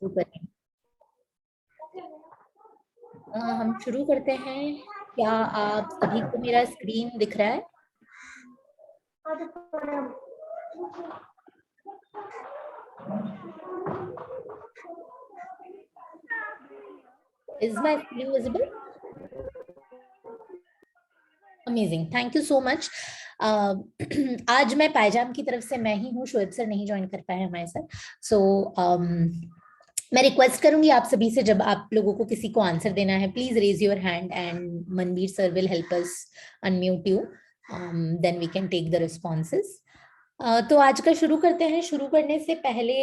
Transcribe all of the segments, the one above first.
शुरू करें। हम शुरू करते हैं। क्या आप सभी को मेरा स्क्रीन दिख रहा है? Is my screen visible? Amazing. Thank you so much. आज मैं पायजाम की तरफ से मैं ही हूँ, शोएब सर नहीं ज्वाइन कर पाए हमारे साथ। सो मैं रिक्वेस्ट करूंगी आप सभी से, जब आप लोगों को किसी को आंसर देना है, please raise your hand and Manveer sir will help us unmute you, then we can take the responses. तो आज का शुरू करते हैं। शुरू करने से पहले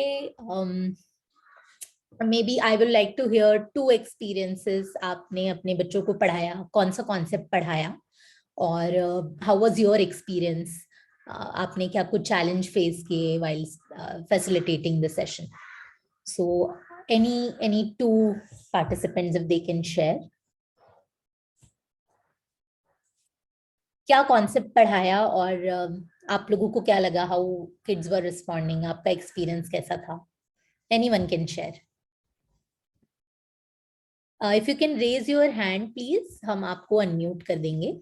maybe I will like to hear 2 experiences. आपने अपने बच्चों को पढ़ाया, कौन सा कॉन्सेप्ट पढ़ाया और हाउ वाज योर एक्सपीरियंस? आपने क्या कुछ चैलेंज फेस किए while facilitating the session? So any 2 participants if they can share, क्या कॉन्सेप्ट पढ़ाया और आप लोगों को क्या लगा? How kids were responding? आपका एक्सपीरियंस कैसा था? Anyone can share. If you can raise your hand please, हम आपको अनम्यूट कर देंगे।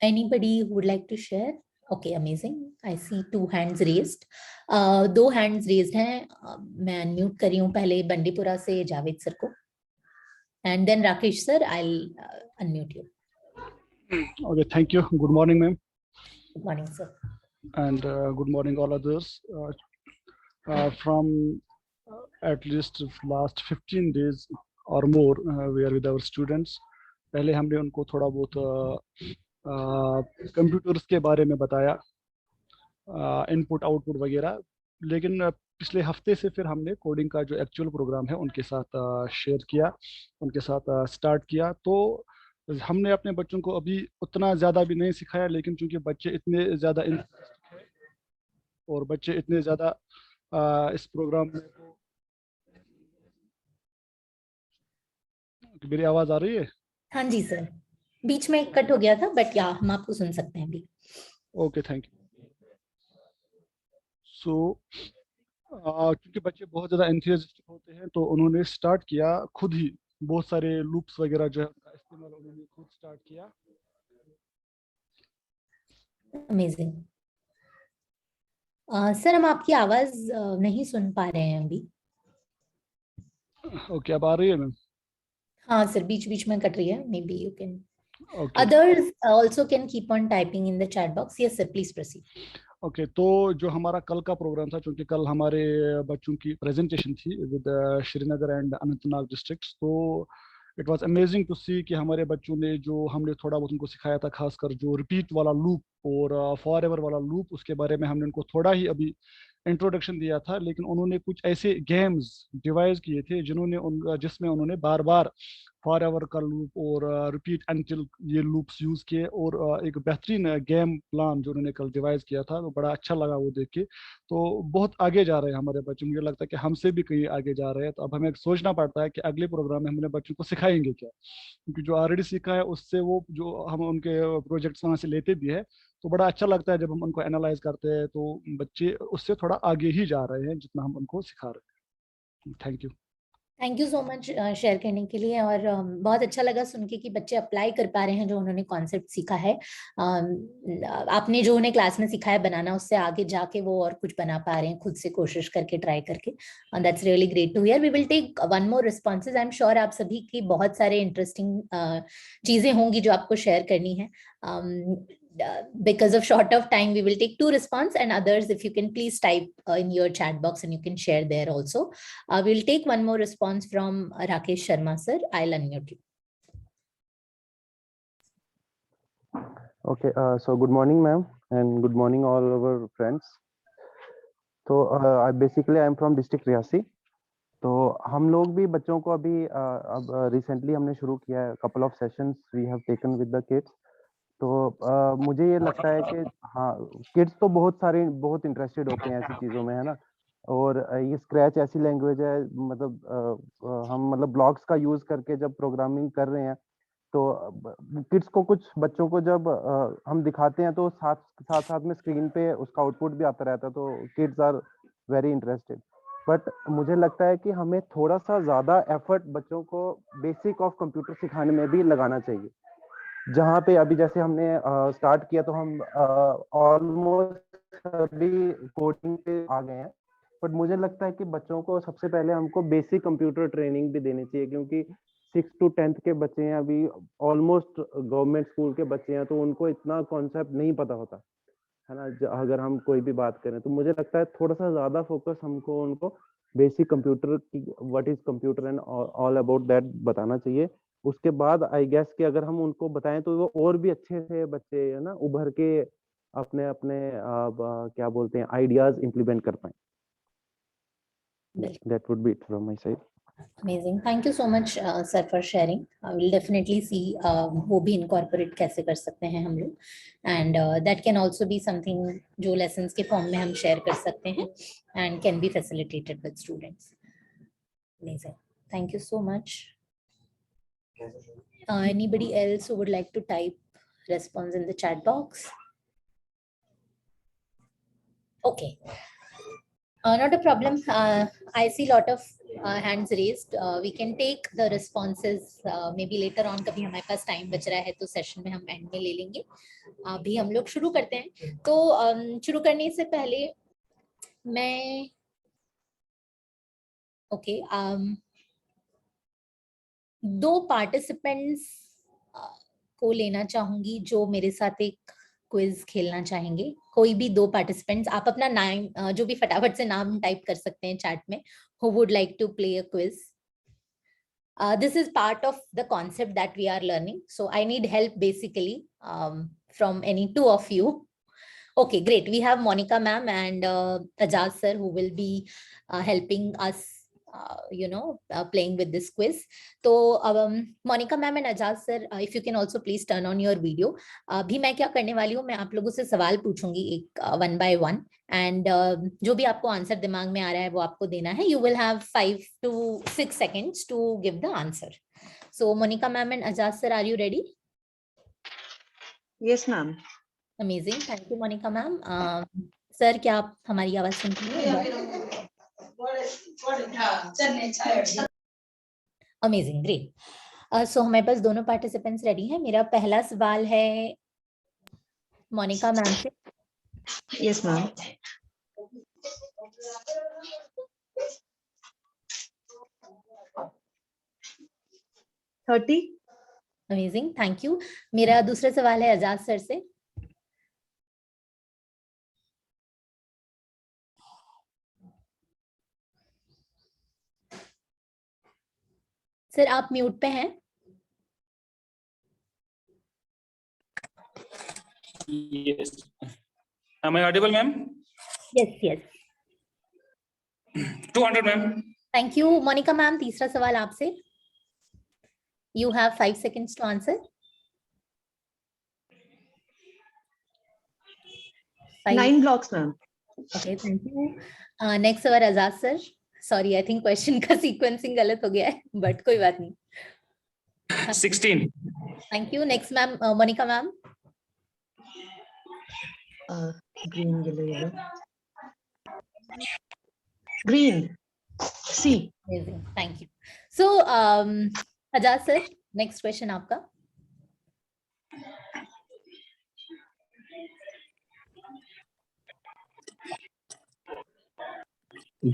Anybody who would like to share? Okay, amazing. I see 2 hands raised. 2 hands raised हैं। मैं अनम्यूट कर रही हूँ पहले बंडीपुरा से जावेद सर को, and then Rakesh sir, I'll unmute you. Okay, thank you. Good morning, ma'am. Good morning, sir. And good morning, all others. From at least last 15 days or more, we are with our students. पहले हमने उनको थोड़ा बहुत computers के बारे में बताया, input output वगैरह, लेकिन पिछले हफ्ते से फिर हमने कोडिंग का जो एक्चुअल प्रोग्राम है उनके साथ शेयर किया, उनके साथ स्टार्ट किया। तो हमने अपने बच्चों को अभी उतना ज़्यादा भी नहीं सिखाया, लेकिन चूंकि बच्चे इतने ज़्यादा और बच्चे इतने ज़्यादा इस प्रोग्राम में, मेरी आवाज़ आ रही है? हाँ जी सर, बीच में कट हो गया था, बट या हम आपको सुन सकते हैं अभी। Okay, thank you. सो क्योंकि बच्चे बहुत ज़्यादा एंथुसियास्टिक होते हैं, तो उन्होंने स्टार्ट किया खुद ही, बहुत सारे लूप्स वगैरह जो है उनका इस्तेमाल उन्होंने खुद स्टार्ट किया। अमेजिंग। सर, हम आपकी आवाज नहीं सुन पा रहे हैं अभी। ओके, अब आ रही है मैम? हाँ सर, बीच बीच में कट रही है। May be you can, others also can keep on typing in the chat box. Yes sir, please proceed. Okay, तो जो हमारा कल का प्रोग्राम था, क्योंकि कल हमारे बच्चों की प्रेजेंटेशन थी with Srinagar and Anantnag districts, तो इट वाज अमेजिंग टू सी कि हमारे बच्चों ने जो हमने थोड़ा बहुत उनको सिखाया था, खासकर जो रिपीट वाला लूप और फॉर एवर वाला लूप, उसके बारे में हमने उनको थोड़ा ही अभी इंट्रोडक्शन दिया था, लेकिन उन्होंने कुछ ऐसे गेम्स डिवाइस किए थे जिसमें उन्होंने बार बार फॉर एवर का लूप और रिपीट अनटिल ये लूप्स यूज किए, और एक बेहतरीन गेम प्लान जो उन्होंने कल डिवाइस किया था, तो बड़ा अच्छा लगा वो देख के। तो बहुत आगे जा रहे हैं हमारे बच्चे, मुझे लगता है कि हमसे भी कहीं आगे जा रहे हैं। तो अब हमें सोचना पड़ता है कि अगले प्रोग्राम में हम अपने बच्चों को सिखाएंगे क्या, क्योंकि जो ऑलरेडी सीखा है उससे वो जो हम उनके प्रोजेक्ट्स वहाँ से लेते भी है, तो बड़ा अच्छा लगता है जब हम उनको एनालाइज करते हैं, तो बच्चे उससे थोड़ा आगे ही जा रहे हैं जितना हम उनको सिखा रहे हैं। Thank you so much share करने के लिए, और बहुत अच्छा लगा सुन के कि बच्चे अप्लाई कर पा रहे हैं जो उन्होंने कॉन्सेप्ट सीखा है। आपने जो उन्हें क्लास में सिखाया बनाना, उससे आगे जाके वो और कुछ बना पा रहे हैं खुद से, कोशिश करके, ट्राई करके। That's really great to hear. We will take 1 more responses. I am sure आप सभी की बहुत सारे इंटरेस्टिंग चीजें होंगी जो आपको शेयर करनी है। Because of short of time, we will take 2 response, and others, if you can please type in your chat box and you can share there also. We'll take 1 more response from Rakesh Sharma sir. I'll unmute you. Okay, so good morning ma'am, and good morning all our friends. So I'm from district Reasi. तो हम लोग भी बच्चों को अभी अब recently हमने शुरू किया है, couple of sessions we have taken with the kids। तो मुझे ये लगता है कि हाँ, किड्स तो बहुत इंटरेस्टेड होते हैं ऐसी चीज़ों में, है ना। और ये स्क्रैच ऐसी लैंग्वेज है, मतलब हम मतलब ब्लॉक्स का यूज़ करके जब प्रोग्रामिंग कर रहे हैं, तो किड्स को, कुछ बच्चों को जब हम दिखाते हैं तो साथ में स्क्रीन पे उसका आउटपुट भी आता रहता है, तो kids are very interested. But मुझे लगता है कि हमें थोड़ा सा ज्यादा एफर्ट बच्चों को बेसिक ऑफ कंप्यूटर सिखाने में भी लगाना चाहिए। जहाँ पे अभी जैसे हमने स्टार्ट किया तो हम ऑलमोस्ट अभी कोडिंग पे आ गए हैं, बट मुझे लगता है कि बच्चों को सबसे पहले हमको बेसिक कंप्यूटर ट्रेनिंग भी देनी चाहिए, क्योंकि 6 to 10th के बच्चे हैं अभी, ऑलमोस्ट गवर्नमेंट स्कूल के बच्चे हैं, तो उनको इतना कॉन्सेप्ट नहीं पता होता है ना। अगर हम कोई भी बात करें तो मुझे लगता है थोड़ा सा ज्यादा फोकस हमको उनको बेसिक कंप्यूटर की, what is computer and all about that बताना चाहिए। उसके बाद आई गेस कि अगर हम उनको बताएं तो वो और भी अच्छे से बच्चे है ना उभर के अपने अपने क्या बोलते हैं आइडियाज इम्प्लीमेंट कर पाए। That would be it from my side. Amazing. Thank you so much, sir, for sharing. I will definitely see वो भी incorporate कैसे कर सकते हैं हम लोग, and that can also be something जो lessons के form में हम share कर सकते हैं and can be facilitated with students. Amazing. Thank you so much. Anybody else who would like to type response in the chat box? Okay. Not a problem. I see a lot of hands raised. We can take the responses maybe later on. कभी हमारे पास time बच रहा है तो session में हम end में ले लेंगे. अभी हम लोग शुरू करते हैं. तो शुरू करने से पहले मैं okay, दो participants को लेना चाहूंगी जो मेरे साथ एक क्विज खेलना चाहेंगे. कोई भी दो पार्टिसिपेंट्स, आप अपना नाम जो भी फटाफट से नाम टाइप कर सकते हैं चैट में. Who would like to play a quiz? This is part of the concept that we are learning, so I need help basically from any two of you. Okay, great. We have Monica ma'am and Ajaz sir who will be helping us playing with this quiz. So Monica ma'am and Ajaz sir, if you can also please turn on your video. अभी मैं क्या करने वाली हूँ, मैं आप लोगों से सवाल पूछूंगी एक one by one, and जो भी आपको आंसर दिमाग में आ रहा है वो आपको देना है. You will have 5 to 6 seconds to give the answer. So Monica ma'am and Ajaz sir, are you ready? Yes ma'am. Amazing. Thank you Monica ma'am. Sir, क्या आप हमारी आवाज सुनती हैं? Amazing, great. So हमारे पास दोनों पार्टिसिपेंट्स रेडी हैं. मेरा पहला सवाल है मोनिका मैम से. Yes ma'am. $30. Amazing, thank you. मेरा दूसरा सवाल है आजाद सर से. सर आप म्यूट पे हैं. Yes. Am I audible, ma'am? Yes, yes. 200, ma'am. Thank you, Monica ma'am. तीसरा सवाल आपसे. You have 5 seconds to answer. 9 blocks, ma'am. Okay, thank you. Next सवाल आजाद sir. Sorry, I think question का sequencing गलत हो गया है, but कोई बात नहीं. 16. Thank you. Next ma'am, Monica ma'am. Green, yellow. Green. C. Amazing. Thank you. So, Ajaz sir, next question आपका.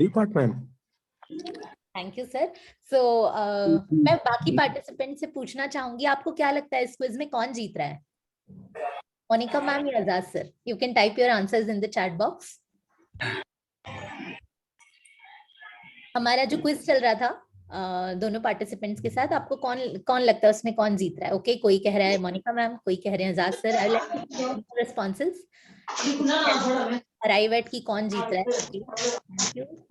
Department. Thank you sir. So, मैं बाकी पार्टिसिपेंट से पूछना चाहूंगी, आपको क्या लगता है इस क्विज में कौन जीत रहा है? मोनिका मैम या आजाद sir? You can type your answers in the chat box. हमारा जो क्विज चल रहा था दोनों पार्टिसिपेंट्स के साथ, आपको कौन लगता है उसमें कौन जीत रहा है? ओके, कोई कह रहा है मोनिका मैम, कोई कह रहे हैं Azad sir. I like responses. Arrive at की कौन जीत रहा है?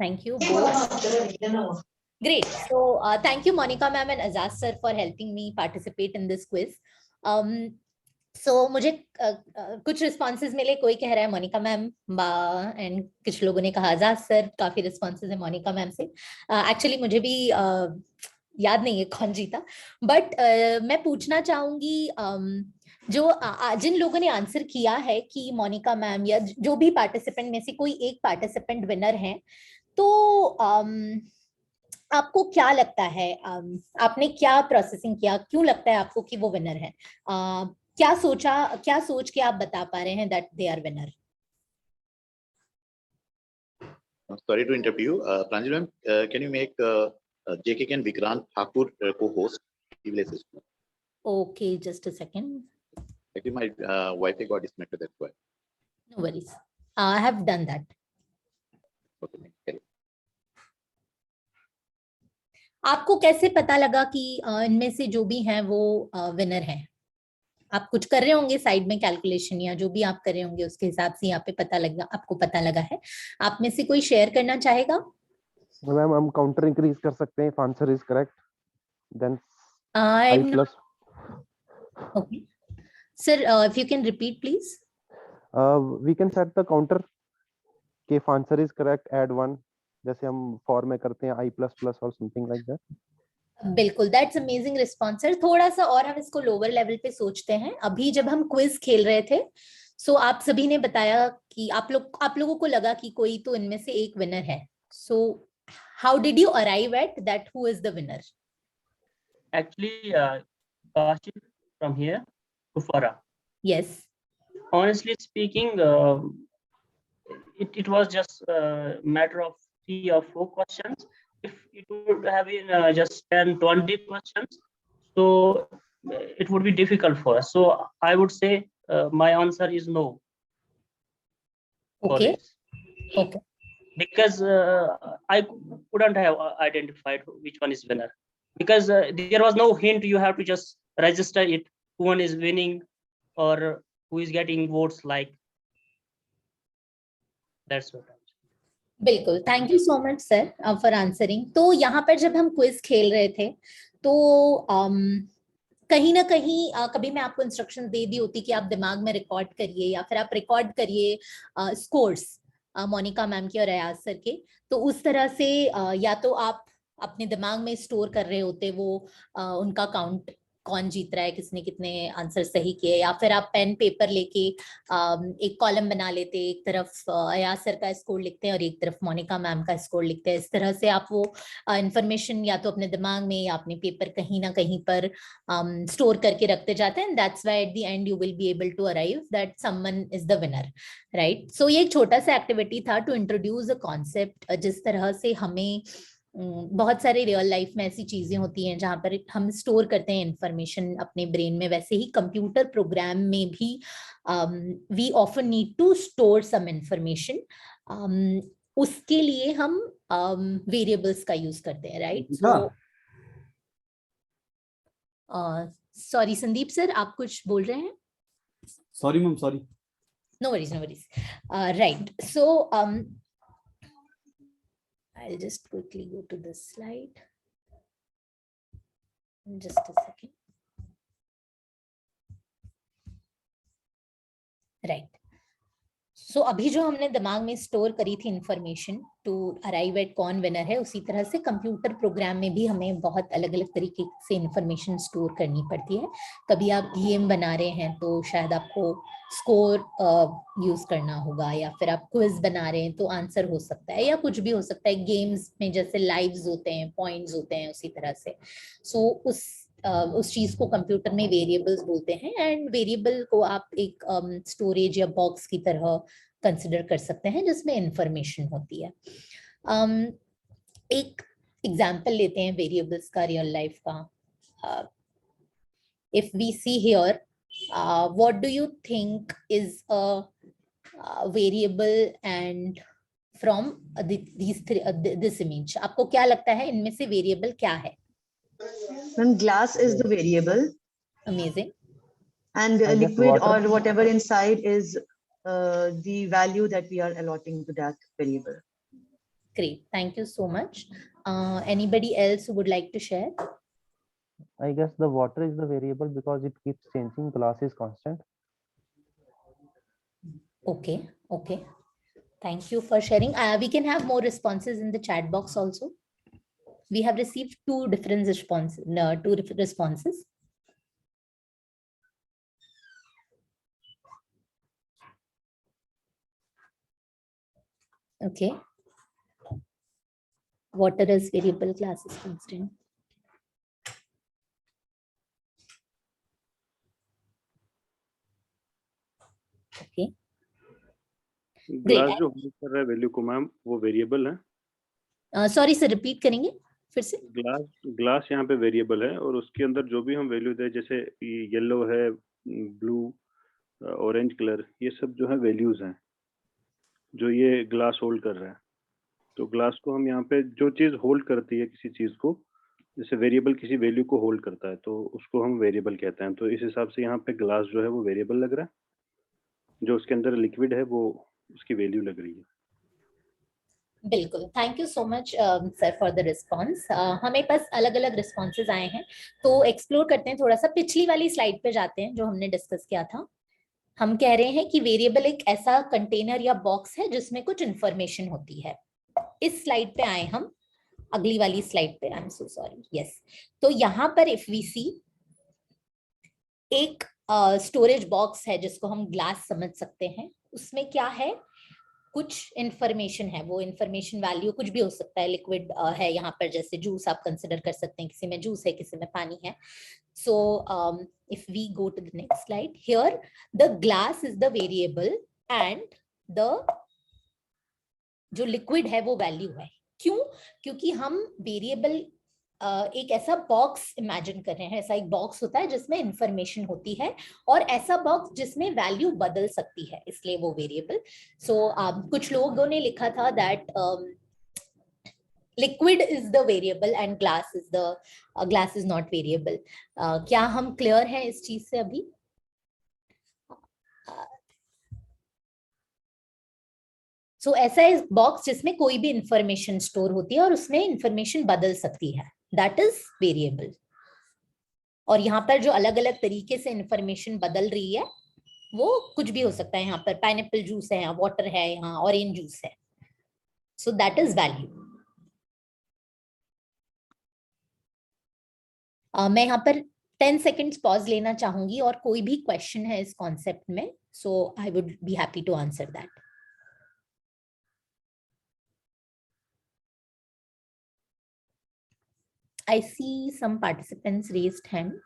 Thank you both. Great. So thank you Monica ma'am and Ajaz sir for helping me participate in this quiz. So मुझे कुछ responses मिले. कोई कह रहा है मोनिका मैम एंड कुछ लोगों ने कहा आजाद सर. काफी responses है मोनिका मैम से. Actually मुझे भी याद नहीं है कौन जीता, बट मैं पूछना चाहूंगी जिन लोगों ने आंसर किया है कि मोनिका मैम या जो भी पार्टिसिपेंट में से कोई एक पार्टिसिपेंट विनर है, तो आपको क्या लगता है, आपने क्या प्रोसेसिंग किया, क्यों लगता है आपको कि वो विनर है? क्या सोच के आप बता पा रहे हैं that they are winner? Sorry to interrupt you. Pranjali ma'am, can you make JK and Vikrant Thakur co-host? He will assist me. Okay, just a second. Actually, my Wi-Fi got disconnected, that's why. No worries. I have done that. Okay, carry. आपको कैसे पता लगा कि इनमें से जो भी हैं वो विनर हैं? आप कुछ कर रहे होंगे साइड में कैलकुलेशन, या जो भी आप कर रहे होंगे उसके हिसाब से यहाँ पे आपको पता लगा है। आप में से कोई शेयर करना चाहेगा? मैम हम काउंटर इंक्रीज कर सकते हैं if answer is correct, then I I'm plus. Okay. Sir, if you can repeat, please. We can set the counter कि if answer is correct add 1, जैसे हम for में करते हैं I plus plus or something like that. बिल्कुल, that's amazing response sir. थोड़ा सा और हम इसको लोअर लेवल पे सोचते हैं। अभी जब हम क्विज खेल रहे थे, सो आप सभी ने बताया कि आप लोगों को लगा कि कोई तो इनमें से एक विनर है। So how did you arrive at that who is the winner? Actually, Kashif from here, Kufara. Yes. Honestly speaking, it was just a matter of 3 or 4 questions. If it would have been just 10, 20 questions, so it would be difficult for us. So I would say my answer is no. Okay. Okay. Because I couldn't have identified which one is winner. Because there was no hint, you have to just register it, who one is winning or who is getting votes like. That's what. बिल्कुल, thank you so much sir for answering. तो यहाँ पर जब हम quiz खेल रहे थे तो कहीं ना कहीं कभी मैं आपको इंस्ट्रक्शन दे दी होती कि आप दिमाग में रिकॉर्ड करिए या फिर आप रिकॉर्ड करिए स्कोर्स मोनिका मैम के और अयाज सर के, तो उस तरह से या तो आप अपने दिमाग में स्टोर कर रहे होते वो उनका काउंट, कौन जीत रहा है, किसने कितने आंसर सही किए, या फिर आप पेन पेपर लेके एक कॉलम बना लेते, एक तरफ अयाज सर का स्कोर लिखते हैं और एक तरफ मोनिका मैम का स्कोर लिखते हैं। इस तरह से आप वो इंफॉर्मेशन या तो अपने दिमाग में या अपने पेपर कहीं ना कहीं पर स्टोर करके रखते जाते हैं। That's why at the end you will be able to arrive that someone is the winner, right? So ये एक छोटा सा एक्टिविटी था टू इंट्रोड्यूस अ कॉन्सेप्ट। जिस तरह से हमें बहुत सारे रियल लाइफ में ऐसी चीजें होती हैं जहां पर हम स्टोर करते हैं इंफॉर्मेशन अपने ब्रेन में, वैसे ही कंप्यूटर प्रोग्राम में भी we often need to store some information. उसके लिए हम वेरिएबल्स का यूज करते हैं, राइट? सॉरी संदीप सर, आप कुछ बोल रहे हैं? Sorry ma'am, sorry. No worries, no worries. Right, so I'll just quickly go to this slide. Just a second. Right. So अभी जो हमने दिमाग में स्टोर करी थी इंफॉर्मेशन टू अराइव एट कौन विनर है, उसी तरह से कंप्यूटर प्रोग्राम में भी हमें बहुत अलग अलग तरीके से इंफॉर्मेशन स्टोर करनी पड़ती है। कभी आप गेम बना रहे हैं तो शायद आपको स्कोर यूज करना होगा, या फिर आप क्विज बना रहे हैं तो आंसर हो सकता है, या कुछ भी हो सकता है। गेम्स में जैसे लाइव्स होते हैं, पॉइंट्स होते हैं, उसी तरह से। सो उस चीज को कंप्यूटर में वेरिएबल्स बोलते हैं, एंड वेरिएबल को आप एक स्टोरेज या बॉक्स की तरह कंसिडर कर सकते हैं जिसमें इंफॉर्मेशन होती है। एक एग्जांपल लेते हैं वेरिएबल्स का, रियल लाइफ का। If we see here, what do you think is a variable and from this image, आपको क्या लगता है इनमें से वेरिएबल क्या है? When glass is the variable. Amazing. And liquid or whatever inside is the value that we are allotting to that variable. Great, thank you so much. Anybody else who would like to share? I guess the water is the variable because it keeps changing. Glass is constant. Okay, okay. Thank you for sharing. We can have more responses in the chat box also. We have received two different responses. Okay. Water is variable, glass is constant. Okay. Glass जो hold कर रहा है value को ma'am वो variable है। Sorry sir, repeat करेंगे फिर से? ग्लास यहाँ पे वेरिएबल है और उसके अंदर जो भी हम वैल्यू दे, जैसे येलो है, ब्लू, ऑरेंज कलर, ये सब जो है वैल्यूज हैं जो ये ग्लास होल्ड कर रहा है। तो ग्लास को हम यहाँ पे जो चीज होल्ड करती है किसी चीज को, जैसे वेरिएबल किसी वैल्यू को होल्ड करता है तो उसको हम वेरिएबल कहते हैं। तो इस हिसाब से यहाँ पे ग्लास जो है वो वेरिएबल लग रहा है, जो उसके अंदर लिक्विड है वो उसकी वैल्यू लग रही है। बिल्कुल, thank you so much sir for the response. हमें पास अलग अलग रिस्पॉन्सेज आए हैं, तो एक्सप्लोर करते हैं थोड़ा सा। पिछली वाली स्लाइड पे जाते हैं जो हमने डिस्कस किया था। हम कह रहे हैं कि वेरिएबल एक ऐसा कंटेनर या बॉक्स है जिसमें कुछ इंफॉर्मेशन होती है। इस स्लाइड पे आए हम, अगली वाली स्लाइड पे। I am so sorry, yes. तो यहाँ पर इफ वी सी, एक स्टोरेज बॉक्स है जिसको हम ग्लास समझ सकते हैं। उसमें क्या है, कुछ इंफॉर्मेशन है। वो इंफॉर्मेशन वैल्यू कुछ भी हो सकता है। लिक्विड है यहाँ पर, जैसे जूस आप कंसिडर कर सकते हैं, किसी में जूस है, किसी में पानी है। So if we go to the next slide, here the glass is the variable and the जो लिक्विड है वो वैल्यू है। क्यों? क्योंकि हम वेरिएबल एक ऐसा बॉक्स इमेजिन कर रहे हैं। ऐसा एक बॉक्स होता है जिसमें इंफॉर्मेशन होती है, और ऐसा बॉक्स जिसमें वैल्यू बदल सकती है, इसलिए वो वेरिएबल। सो कुछ लोगों ने लिखा था that liquid is the variable and glass is not variable. क्या हम क्लियर हैं इस चीज से अभी? सो ऐसा इस बॉक्स जिसमें कोई भी इंफॉर्मेशन स्टोर होती है और उसमें इंफॉर्मेशन बदल सकती है, दैट इज वेरिएबल। और यहाँ पर जो अलग अलग तरीके से इंफॉर्मेशन बदल रही है वो कुछ भी हो सकता है। यहाँ पर पाइनएप्पल जूस है, यहाँ वाटर है, यहाँ ऑरेंज जूस है। So that is value. मैं यहाँ पर 10 सेकेंड्स पॉज लेना चाहूंगी, और कोई भी क्वेश्चन है इस कॉन्सेप्ट में, so I would be happy to answer that. I see some participants raised hand.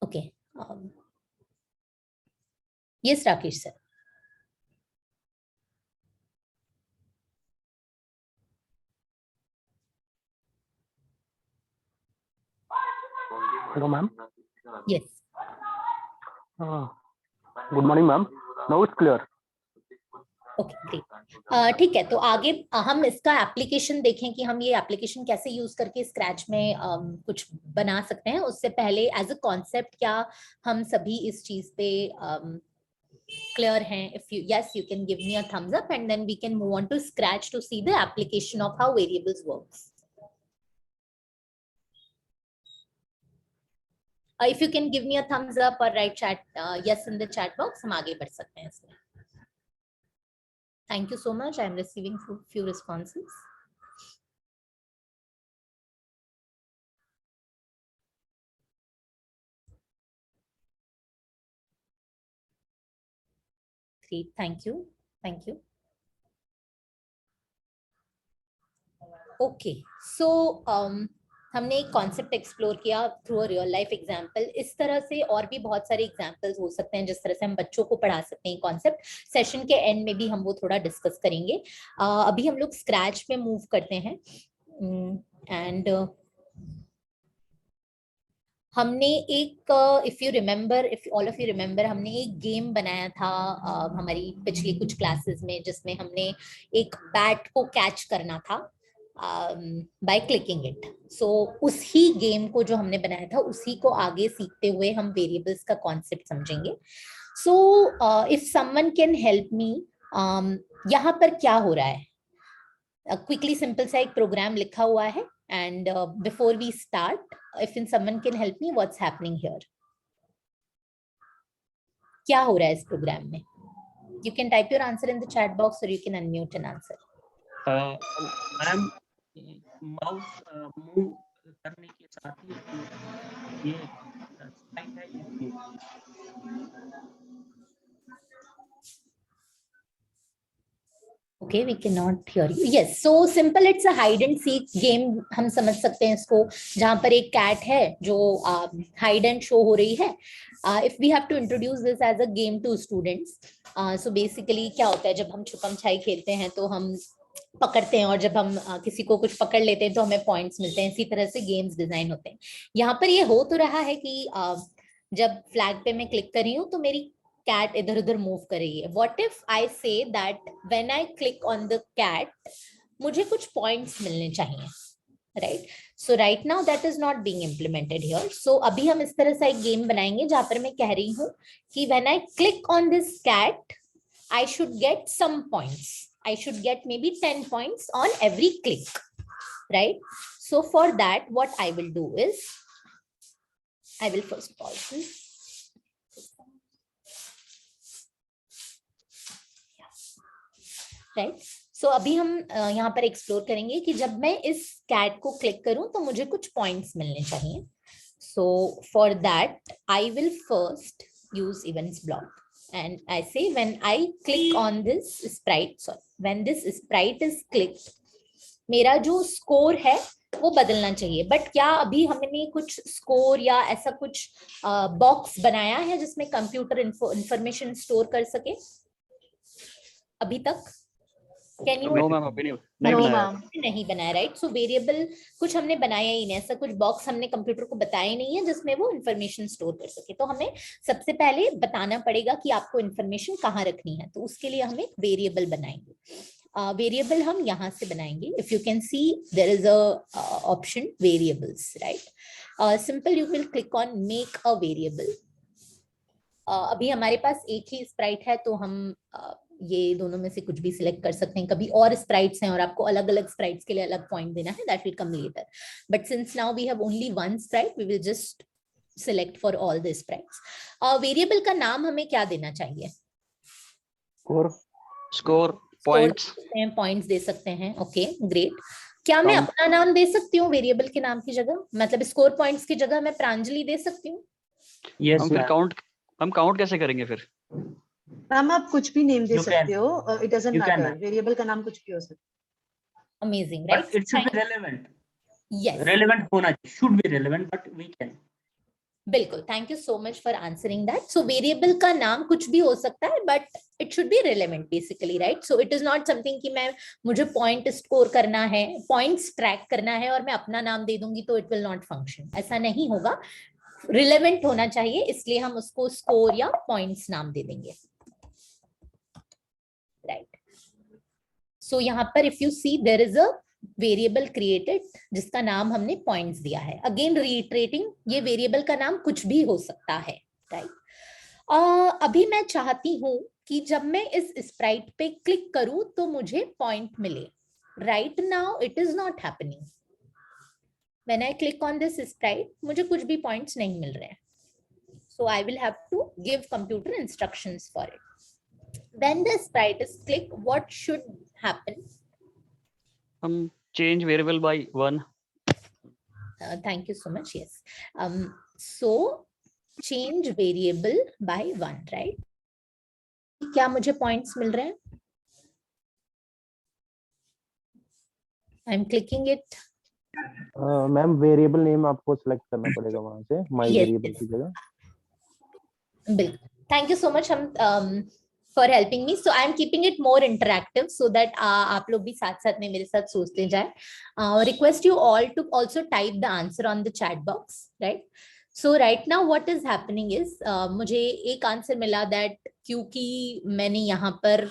Okay. Yes, Rakesh sir. Hello, ma'am. Yes. Good morning, ma'am. Now it's clear. Okay, great. ठीक है, तो आगे हम इसका application देखें कि हम ये एप्लीकेशन कैसे यूज करके स्क्रैच में कुछ बना सकते हैं। उससे पहले एज अ कॉन्सेप्ट क्या हम सभी इस चीज पे क्लियर हैं? If you yes, you can give me a thumbs up and then we can move on to scratch to see the application of how variables works. If you can give me a thumbs up or write chat yes in the chat box, हम आगे बढ़ सकते हैं इसमें। Thank you so much. I am receiving few responses. Great, thank you. Thank you. Okay, so हमने एक concept explore किया through a real life example. इस तरह से और भी बहुत सारे एग्जांपल्स हो सकते हैं जिस तरह से हम बच्चों को पढ़ा सकते हैं कॉन्सेप्ट। सेशन के एंड में भी हम वो थोड़ा डिस्कस करेंगे। अभी हम लोग स्क्रैच पे मूव करते हैं एंड हमने एक if all of you remember, हमने एक गेम बनाया था हमारी पिछली कुछ क्लासेस में, जिसमें हमने एक बैट को कैच करना था by clicking it. So उसी गेम को जो हमने बनाया था उसी को आगे सीखते हुए हम वेरिएबल्स का कॉन्सेप्ट समझेंगे। So if someone can help me, यहाँ पर क्या हो रहा है? क्विकली सिंपल सा एक प्रोग्राम लिखा हुआ है and before we start, if someone can help me, what's happening here? क्या हो रहा है इस प्रोग्राम में? You can type your answer in the chat box or you can unmute and answer. Ma'am mouse move करने के साथ ही ये स्लाइड है ये Okay, we cannot hear you. Yes, so simple. It's a hide and seek game. हम समझ सकते हैं इसको, जहाँ पर एक कैट है जो हाइड एंड शो हो रही है. If we have to introduce this as a game to students, so basically क्या होता है, जब हम छुपम छाई खेलते हैं तो हम पकड़ते हैं, और जब हम किसी को कुछ पकड़ लेते हैं तो हमें पॉइंट्स मिलते हैं. इसी तरह से गेम्स डिजाइन होते हैं. यहाँ पर ये हो तो रहा है कि जब फ्लैग पे मैं क्लिक कर रही हूँ तो मेरी कैट इधर उधर मूव कर रही है. What if I say that when I click on the cat मुझे कुछ पॉइंट्स मिलने चाहिए, right? So right now that is not being implemented here. So अभी हम इस तरह से एक गेम बनाएंगे जहां पर मैं कह रही हूँ कि when I click on this cat I should get some points. I should get maybe 10 points on every click, right? So for that, what I will do is, I will first pause this. Right? So अभी हम यहाँ पर explore करेंगे कि जब मैं इस cat को क्लिक करूं तो मुझे कुछ पॉइंट्स मिलने चाहिए. So for that, I will first use events block. And I say when I click on this sprite, sorry, when this sprite is clicked, मेरा जो स्कोर है वो बदलना चाहिए. बट क्या अभी हमने कुछ स्कोर या ऐसा कुछ बॉक्स बनाया है जिसमें कंप्यूटर इंफॉर्मेशन स्टोर कर सके अभी तक? Can you? नो मैम, अभी नहीं बनाया, राइट? सो वेरिएबल कुछ हमने बनाया ही नहीं, ऐसा कुछ बॉक्स हमने कंप्यूटर को बताया नहीं है जिसमें वो इंफॉर्मेशन स्टोर कर सके. तो हमें सबसे पहले बताना पड़ेगा कि आपको इंफॉर्मेशन कहाँ रखनी है. तो उसके लिए हम एक वेरिएबल बनाएंगे. वेरिएबल हम यहाँ से बनाएंगे. If you can see there is a option variables, right? Simple, you will click on make a variable. अभी हमारे पास एक ही स्प्राइट है तो हम ये दोनों में से कुछ भी सिलेक्ट कर सकते हैं. कभी और स्प्राइट्स हैं और आपको अलग अलग स्प्राइट्स के लिए अलग पॉइंट देना है, that will come later. But since now we have only one sprite, we will just select for all the sprites. Variable का नाम हमें क्या देना चाहिए? स्कोर पॉइंट्स दे सकते हैं. Okay, great. क्या मैं अपना नाम दे सकती हूँ वेरिएबल के नाम की जगह? मतलब स्कोर पॉइंट्स की जगह मैं प्रांजलि दे सकती हूँ? यस. हम काउंट कैसे करेंगे फिर? मैम आप कुछ भी नेम दे सकते हो, इट डजंट मैटर. वेरिएबल का नाम कुछ भी हो सकता है. Amazing, right? It should be relevant. Yes, relevant होना चाहिए, should be relevant, but we can. बिल्कुल. Thank you so much for answering that. So variable का नाम कुछ भी हो सकता है but it should be relevant basically, right? So it is not something कि मुझे पॉइंट स्कोर करना है, पॉइंट्स ट्रैक करना है और मैं अपना नाम दे दूंगी तो इट विल नॉट फंक्शन. ऐसा नहीं होगा. रिलेवेंट होना चाहिए, इसलिए हम उसको स्कोर या पॉइंट्स नाम दे देंगे, राइट? सो यहाँ पर if you see there is a variable created जिसका नाम हमने पॉइंट्स दिया है. अगेन रीइटरेटिंग, ये वेरिएबल का नाम कुछ भी हो सकता है, राइट? अभी मैं चाहती हूं कि जब मैं इस स्प्राइट पे क्लिक करूं तो मुझे पॉइंट मिले. Right now it is not happening. When I click on this sprite मुझे कुछ भी पॉइंट्स नहीं मिल रहे हैं. So I will have to give computer instructions for it. When the sprite is clicked, what should happen? Change variable by 1. Thank you so much. Yes. So change variable by 1, right? क्या मुझे points मिल रहे हैं? I'm clicking it. Ma'am variable name आपको select करना पड़ेगा वहां से, my variable की जगह. बिल्कुल. Thank you so much. For helping me. So I am keeping it more interactive so that आप लोग भी साथ साथ में मेरे साथ सोचते जाए. Request you all to also type the answer on the chat box, right? So right now what is happening is मुझे एक आंसर मिला that क्योंकि मैंने यहाँ पर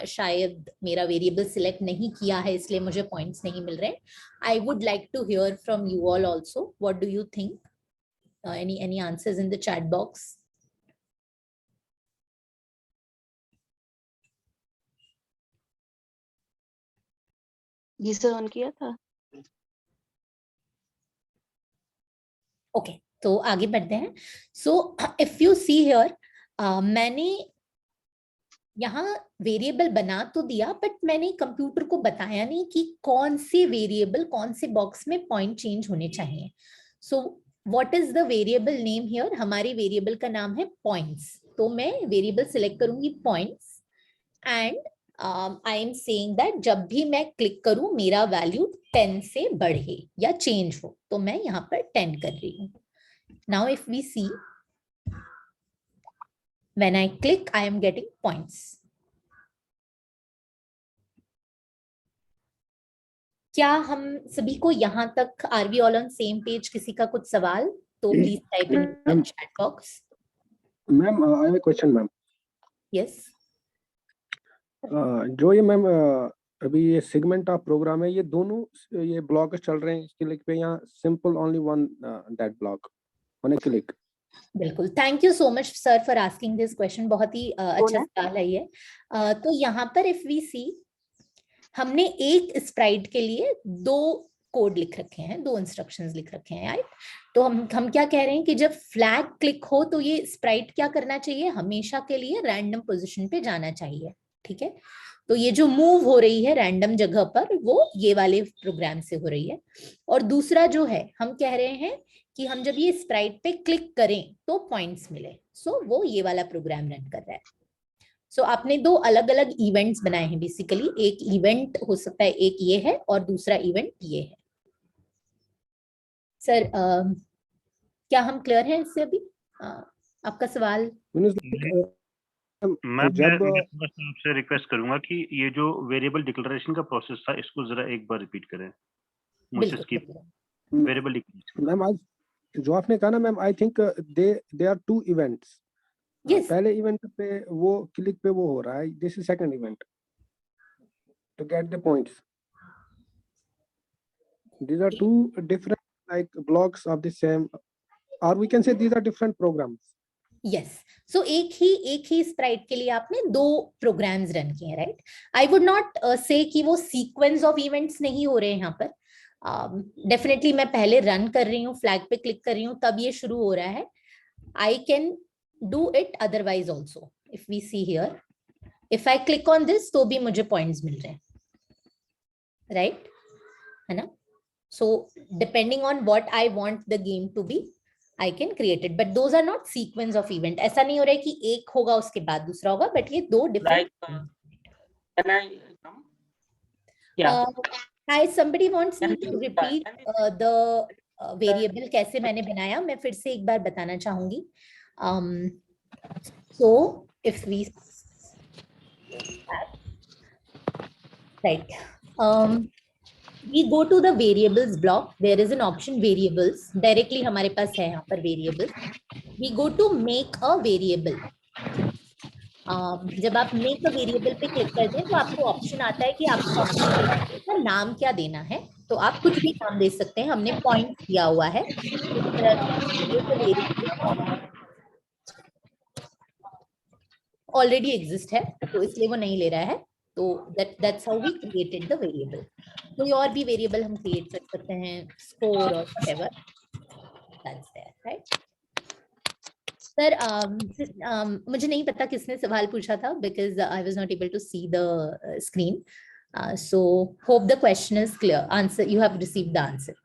शायद मेरा वेरिएबल सिलेक्ट नहीं किया है इसलिए मुझे पॉइंट्स नहीं मिल रहे. I would like to hear from you all also. What do you think? Any answers in the chat box? जी सर, ऑन किया था. ओके, तो आगे बढ़ते हैं. So if you see here मैंने यहाँ वेरिएबल बना तो दिया, बट मैंने कंप्यूटर को बताया नहीं कि कौन से वेरिएबल कौन से बॉक्स में पॉइंट चेंज होने चाहिए. So what is the variable name here? हमारी वेरिएबल का नाम है पॉइंट्स. तो मैं वेरिएबल सिलेक्ट करूंगी points and I am saying that जब भी मैं क्लिक करूं मेरा वैल्यू 10 से बढ़े या चेंज हो, तो मैं यहाँ पर 10 कर रही हूँ. Now if we see, when I click, I am getting points. क्या हम सभी को यहाँ तक, are we all on same page? किसी का कुछ सवाल तो please type in the chat box. Ma'am I have a question ma'am. Yes. जो ये मैम अभी ये सेगमेंट ऑफ प्रोग्राम है, ये दोनों ये ब्लॉक चल रहे हैं इसके क्लिक पे, यहाँ simple only one that block on a click. बिल्कुल, thank you so much sir for asking this question. बहुत ही अच्छा सवाल है ये. तो यहाँ पर इफ वी सी, हमने एक स्प्राइट के लिए 2 कोड लिख रखे हैं, 2 इंस्ट्रक्शंस लिख रखे हैं, राइट. तो हम क्या कह रहे हैं कि जब फ्लैग क्लिक हो तो ये स्प्राइट क्या करना चाहिए? हमेशा के लिए रैंडम पोजीशन पे जाना चाहिए. ठीक है. तो ये जो मूव हो रही है रैंडम जगह पर, वो ये वाले प्रोग्राम से हो रही है. और दूसरा जो है, हम कह रहे हैं कि हम जब ये स्प्राइट पे क्लिक करें तो पॉइंट्स मिले. सो वो ये वाला प्रोग्राम रन कर रहा है. सो आपने 2 अलग अलग इवेंट्स बनाए हैं बेसिकली. एक इवेंट हो सकता है, एक ये है और दूसरा इवेंट ये है. सर क्या हम क्लियर हैं इससे अभी? आपका सवाल? मैं आपसे रिक्वेस्ट करूंगा कि ये जो वेरिएबल डिक्लेरेशन का प्रोसेस था, इसको जरा एक बार रिपीट करें. मुझसे स्किप वेरिएबल डिक्लेरेशन. मैम आज जो आपने कहा ना ma'am, I think they are 2 events. पहले इवेंट पे वो क्लिक पे वो हो रहा है, this is second event to get the points. These are 2 different like blocks of the same, or we can say these are different programs. Yes. So एक ही Sprite के लिए आपने 2 प्रोग्राम्स रन किए, राइट. आई वुड नॉट से कि वो sequence of events नहीं हो रहे हैं यहाँ पर. डेफिनेटली मैं पहले रन कर रही हूँ, फ्लैग पे क्लिक कर रही हूँ, तब ये शुरू हो रहा है. I can do it otherwise also. If we see here, if I click on this तो भी मुझे पॉइंट्स मिल रहे हैं, राइट, है ना. So depending on what I want the game to be, I can create it. But those are not sequence of event. ऐसा नहीं हो रहा है कि एक होगा उसके बाद दूसरा होगा, but ये 2 different. Can I come? Yeah. Hi, somebody wants me to repeat the variable कैसे मैंने बनाया. मैं फिर से एक बार बताना चाहूंगी. So if we right. We go to the variables block. There is an option variables. Directly हमारे पास है यहाँ पर variables. We go to make a variable. जब आप make a variable पे क्लिक करते हैं तो आपको ऑप्शन आता है कि आपको नाम क्या देना है. तो आप कुछ भी नाम दे सकते हैं. हमने पॉइंट दिया हुआ है. ऑलरेडी एग्जिस्ट है तो इसलिए वो नहीं ले रहा है. तो that's how we created the variable. कोई और भी वेरिएबल हम क्रिएट कर सकते हैं, स्कोर और whatever. That's there, right? Sir मुझे नहीं पता किसने सवाल पूछा था because I was not able to see the screen. So hope the question is clear. Answer, you have received the answer.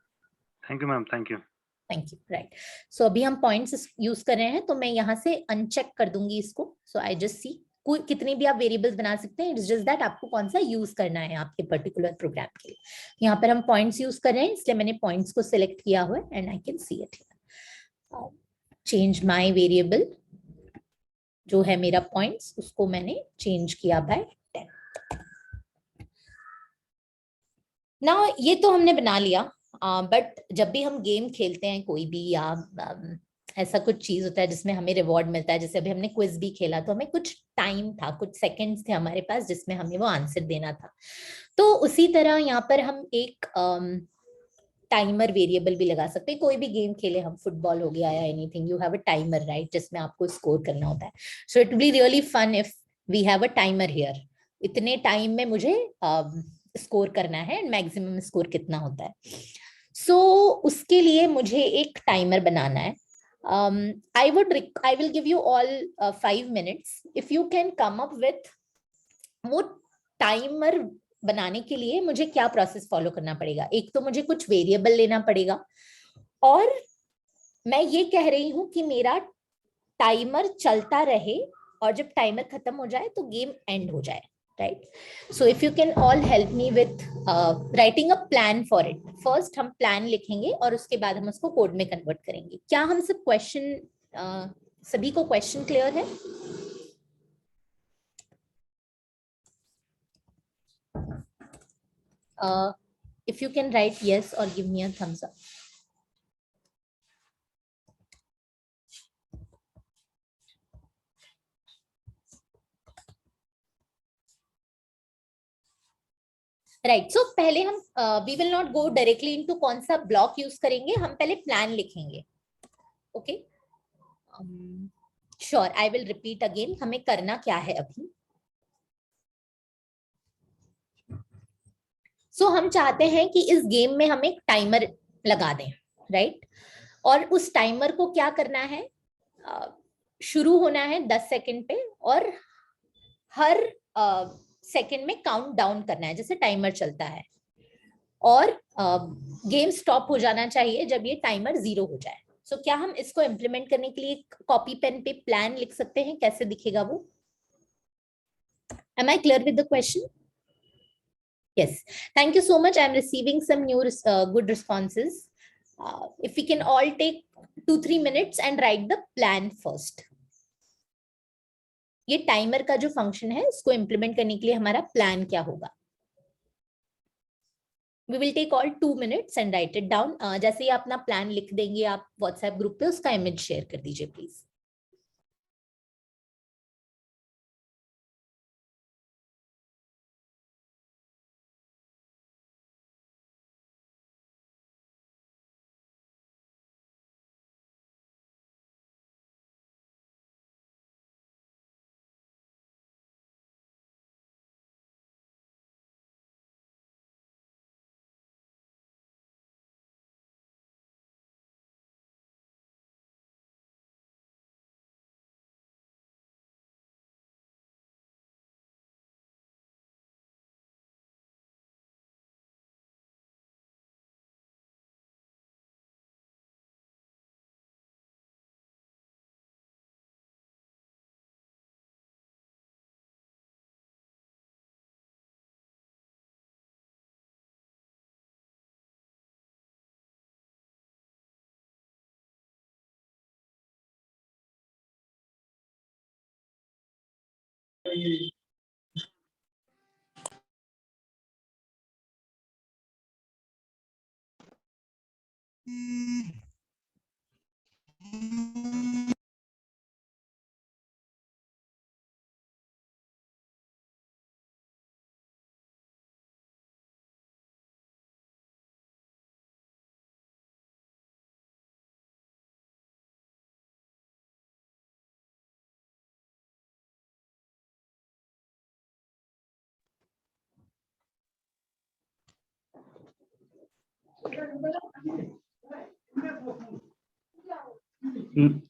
Thank you, ma'am. Thank you. Thank you. Right. So अभी हम points use कर रहे हैं तो मैं यहाँ से uncheck कर दूंगी इसको. So I just see कोई कितने भी आप वेरिएबल्स बना सकते हैं. इट्स जस्ट दैट आपको कौन सा यूज करना है आपके पर्टिकुलर प्रोग्राम के लिए. यहाँ पर हम पॉइंट्स यूज कर रहे हैं इसलिए मैंने पॉइंट्स को सिलेक्ट किया हुआ है and I can see it. Change my variable जो है मेरा पॉइंट्स, उसको मैंने चेंज किया बाय 10. नाउ ये तो हमने बना लिया. बट जब भी हम गेम खेलते हैं कोई भी या ऐसा कुछ चीज होता है जिसमें हमें रिवॉर्ड मिलता है, जैसे अभी हमने क्विज भी खेला तो हमें कुछ टाइम था, कुछ सेकंड्स थे हमारे पास जिसमें हमें वो आंसर देना था. तो उसी तरह यहाँ पर हम एक टाइमर वेरिएबल भी लगा सकते हैं. कोई भी गेम खेले हम, फुटबॉल हो गया या anything, you have a timer, right, जिसमें आपको स्कोर करना होता है. So it will be really fun if we have a timer here. इतने टाइम में मुझे स्कोर करना है, मैक्सिमम स्कोर कितना होता है. सो उसके लिए मुझे एक टाइमर बनाना है. I will give you all 5 minutes. If you can come up with वो टाइमर बनाने के लिए मुझे क्या प्रोसेस फॉलो करना पड़ेगा? एक तो मुझे कुछ वेरिएबल लेना पड़ेगा, और मैं ये कह रही हूं कि मेरा टाइमर चलता रहे, और जब टाइमर खत्म हो जाए तो गेम एंड हो जाए, right? So if you can all help me with writing a plan for it. First हम प्लान लिखेंगे और उसके बाद हम उसको कोड में कन्वर्ट करेंगे। क्या हम सब क्वेश्चन, सभी को क्वेश्चन क्लियर है? If you can write yes or give me a thumbs up. Right, so पहले हम we will not go directly into कौन सा ब्लॉक यूज करेंगे, हम पहले प्लान लिखेंगे। Okay, sure, I will repeat again, हमें करना क्या है अभी। सो हम चाहते हैं कि इस गेम में हम एक टाइमर लगा दें, राइट? और उस टाइमर को क्या करना है, शुरू होना है 10 सेकंड पे, और हर सेकंड में काउंट डाउन करना है जैसे टाइमर चलता है, और गेम स्टॉप हो जाना चाहिए जब ये टाइमर 0 हो जाए। सो क्या हम इसको इम्प्लीमेंट करने के लिए कॉपी पेन पे प्लान लिख सकते हैं? कैसे दिखेगा वो? Am I clear with the question? Yes. Thank you so much. I'm receiving some new good responses. If we can all take 2-3 minutes and write the plan first. ये timer का जो फंक्शन है उसको इम्प्लीमेंट करने के लिए हमारा plan क्या होगा? We will take all 2 minutes and write it down. जैसे ही अपना प्लान लिख देंगे आप व्हाट्सएप ग्रुप पे, उसका इमेज शेयर कर दीजिए please.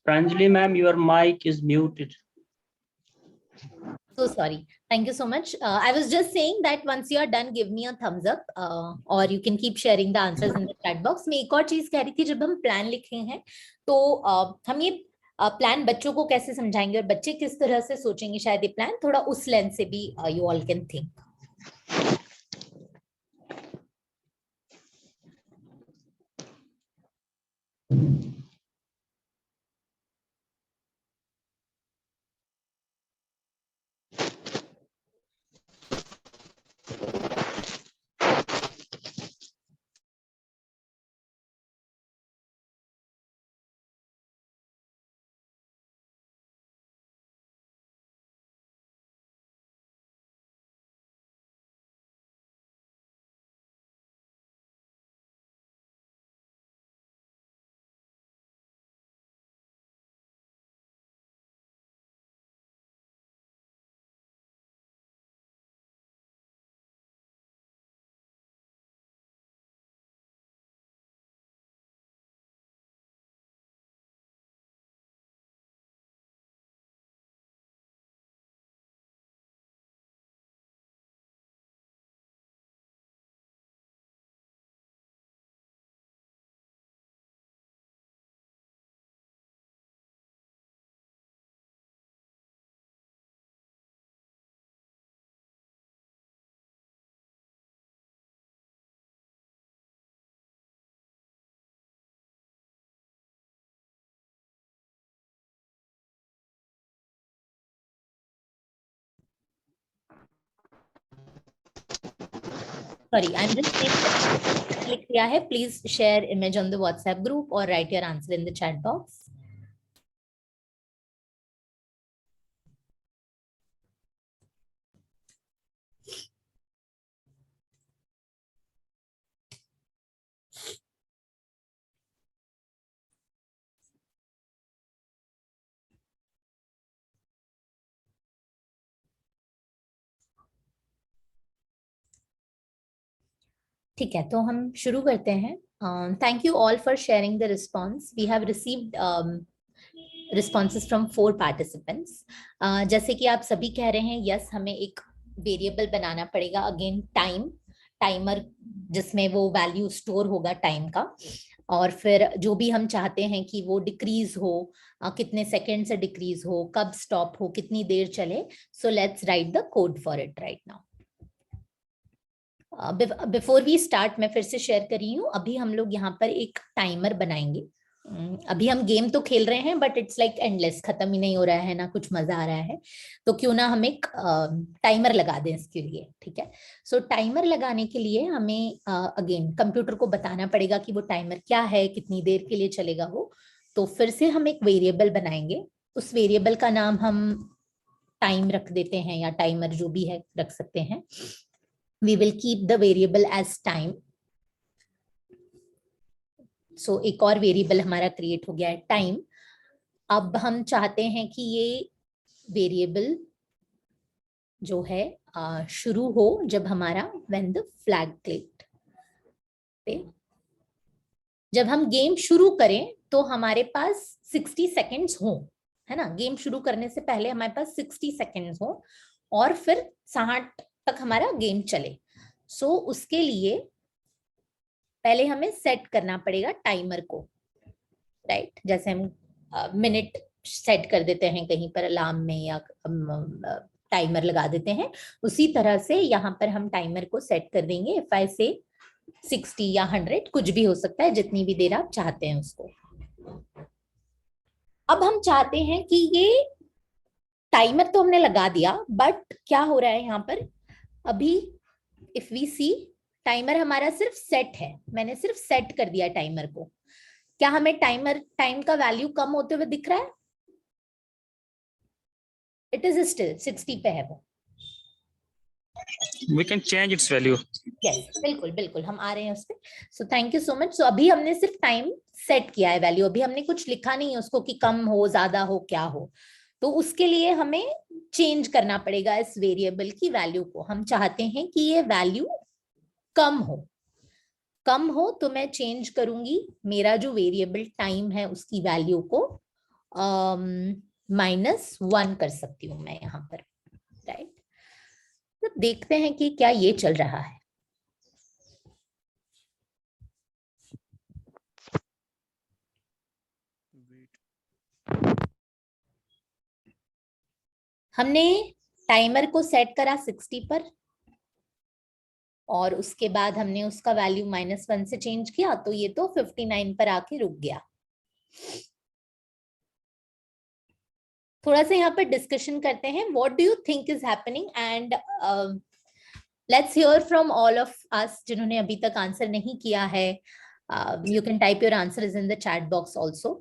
Pranjali ma'am, your mic is muted. So sorry. Thank you so much. I was just saying that once you are done, give me a thumbs up, or you can keep sharing the answers in the chat box. मैं एक और चीज कह रही थी, जब हम plan लिखे हैं तो हम ये प्लान बच्चों को कैसे समझाएंगे और बच्चे किस तरह से सोचेंगे, शायद ये प्लान थोड़ा उस लेंस से भी you all can think. Sorry, I'm just saying click किया है. Please share image on the WhatsApp group or write your answer in the chat box. ठीक है, तो हम शुरू करते हैं. Thank you all for sharing the response. We have received responses from 4 participants. जैसे कि आप सभी कह रहे हैं, यस हमें एक वेरिएबल बनाना पड़ेगा, अगेन टाइमर जिसमें वो वैल्यू स्टोर होगा टाइम का, और फिर जो भी हम चाहते हैं कि वो डिक्रीज हो, कितने सेकंड से डिक्रीज हो, कब स्टॉप हो, कितनी देर चले. So let's write the code for it right now. Before we start मैं फिर से शेयर कर रही हूँ, अभी हम लोग यहाँ पर एक टाइमर बनाएंगे. अभी हम गेम तो खेल रहे हैं बट इट्स लाइक एंडलेस, खत्म ही नहीं हो रहा है ना, कुछ मजा आ रहा है. तो क्यों ना हम एक टाइमर लगा दें इसके लिए. ठीक है, सो टाइमर लगाने के लिए हमें अगेन कंप्यूटर को बताना पड़ेगा कि वो टाइमर क्या है, कितनी देर के लिए चलेगा वो. तो फिर से हम एक वेरिएबल बनाएंगे. उस वेरिएबल का नाम हम टाइम रख देते हैं, या टाइमर जो भी है रख सकते हैं. We will keep the variable as time. So एक और वेरिएबल हमारा क्रिएट हो गया है टाइम. अब हम चाहते हैं कि ये वेरिएबल जो है शुरू हो जब हमारा when the flag clicked. जब हम गेम शुरू करें तो हमारे पास 60 सेकेंड्स हो, है ना. गेम शुरू करने से पहले हमारे पास 60 सेकेंड्स हो और फिर 60 तक हमारा गेम चले. सो उसके लिए पहले हमें सेट करना पड़ेगा टाइमर को, राइट. जैसे हम मिनट सेट कर देते हैं कहीं पर अलार्म में, या टाइमर लगा देते हैं, उसी तरह से यहाँ पर हम टाइमर को सेट कर देंगे. इफ आई से 60 या 100 कुछ भी हो सकता है, जितनी भी देर आप चाहते हैं उसको. अब हम चाहते हैं कि ये टाइमर तो हमने लगा दिया, बट क्या हो रहा है यहाँ पर अभी. इफ वी सी, टाइमर हमारा सिर्फ सेट है, मैंने सिर्फ सेट कर दिया टाइमर को. क्या हमें टाइम का वैल्यू कम होते हुए दिख रहा है? इट इज स्टिल 60 पे है वो. We can change its value. Yes, बिल्कुल बिल्कुल हम आ रहे हैं उस पे. So thank you so much. So अभी हमने सिर्फ टाइम सेट किया है वैल्यू, अभी हमने कुछ लिखा नहीं है उसको कि कम हो, ज्यादा हो, क्या हो. तो उसके लिए हमें चेंज करना पड़ेगा इस वेरिएबल की वैल्यू को. हम चाहते हैं कि ये वैल्यू कम हो तो मैं चेंज करूंगी मेरा जो वेरिएबल टाइम है उसकी वैल्यू को -1 कर सकती हूँ मैं यहाँ पर, राइट. तो देखते हैं कि क्या ये चल रहा है. हमने टाइमर को सेट करा 60 पर, और उसके बाद हमने उसका वैल्यू -1 से चेंज किया, तो ये तो 59 पर आके रुक गया. थोड़ा सा यहाँ पर डिस्कशन करते हैं. What do you think is happening, and let's hear from all of us जिन्होंने अभी तक आंसर नहीं किया है. You can type your answers in the chat box also.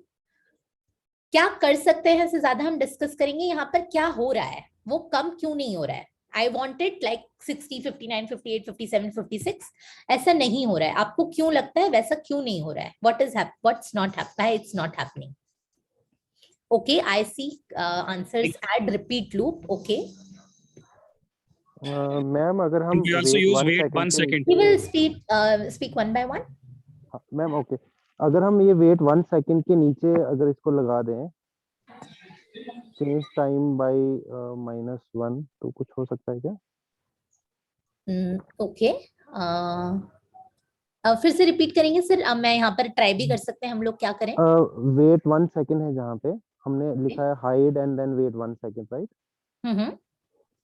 क्या कर सकते हैं से ज्यादा हम डिस्कस करेंगे. यहाँ पर क्या हो रहा है, वो कम क्यों नहीं हो रहा है. I wanted like 60, 59, 58, 57, 56. ऐसा नहीं हो रहा है. आपको क्यों लगता है वैसा क्यों नहीं हो रहा है? What's not happening? It's not happening. Okay, I see answers. Add repeat loop. Okay. Ma'am अगर हम We also use wait 1 second. We will speak one by one. Ma'am okay, अगर हम ये वेट 1 सेकंड के नीचे अगर इसको लगा दें, चेंज टाइम बाय -1, तो कुछ हो सकता है क्या? ओके, फिर से रिपीट करेंगे सर. मैं यहाँ पर ट्राई भी कर सकते हैं हम लोग. क्या करें? वेट 1 सेकंड है जहाँ पे हमने लिखा है hide and then wait 1 second, right.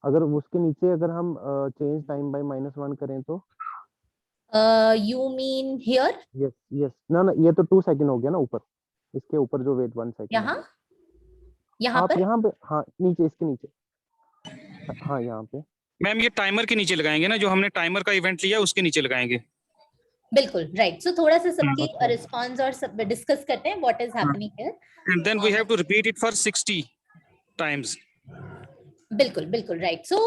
अगर उसके नीचे अगर हम चेंज टाइम बाय -1 करें तो you mean here? Yes yes, ना ये तो 2 सेकंड हो गया ना ऊपर, इसके ऊपर जो वेट 1 सेकंड. यहाँ आप पर यहाँ पे, हाँ नीचे, इसके नीचे, हाँ यहाँ पे मैम ये टाइमर के नीचे लगाएंगे ना, जो हमने टाइमर का इवेंट लिया उसके नीचे लगाएंगे। बिल्कुल राइट। सो थोड़ा सा सबकी रिस्पॉन्स और सब डिस्कस करते हैं what is happening here. And then we have to repeat it for 60 times. बिल्कुल बिल्कुल राइट। सो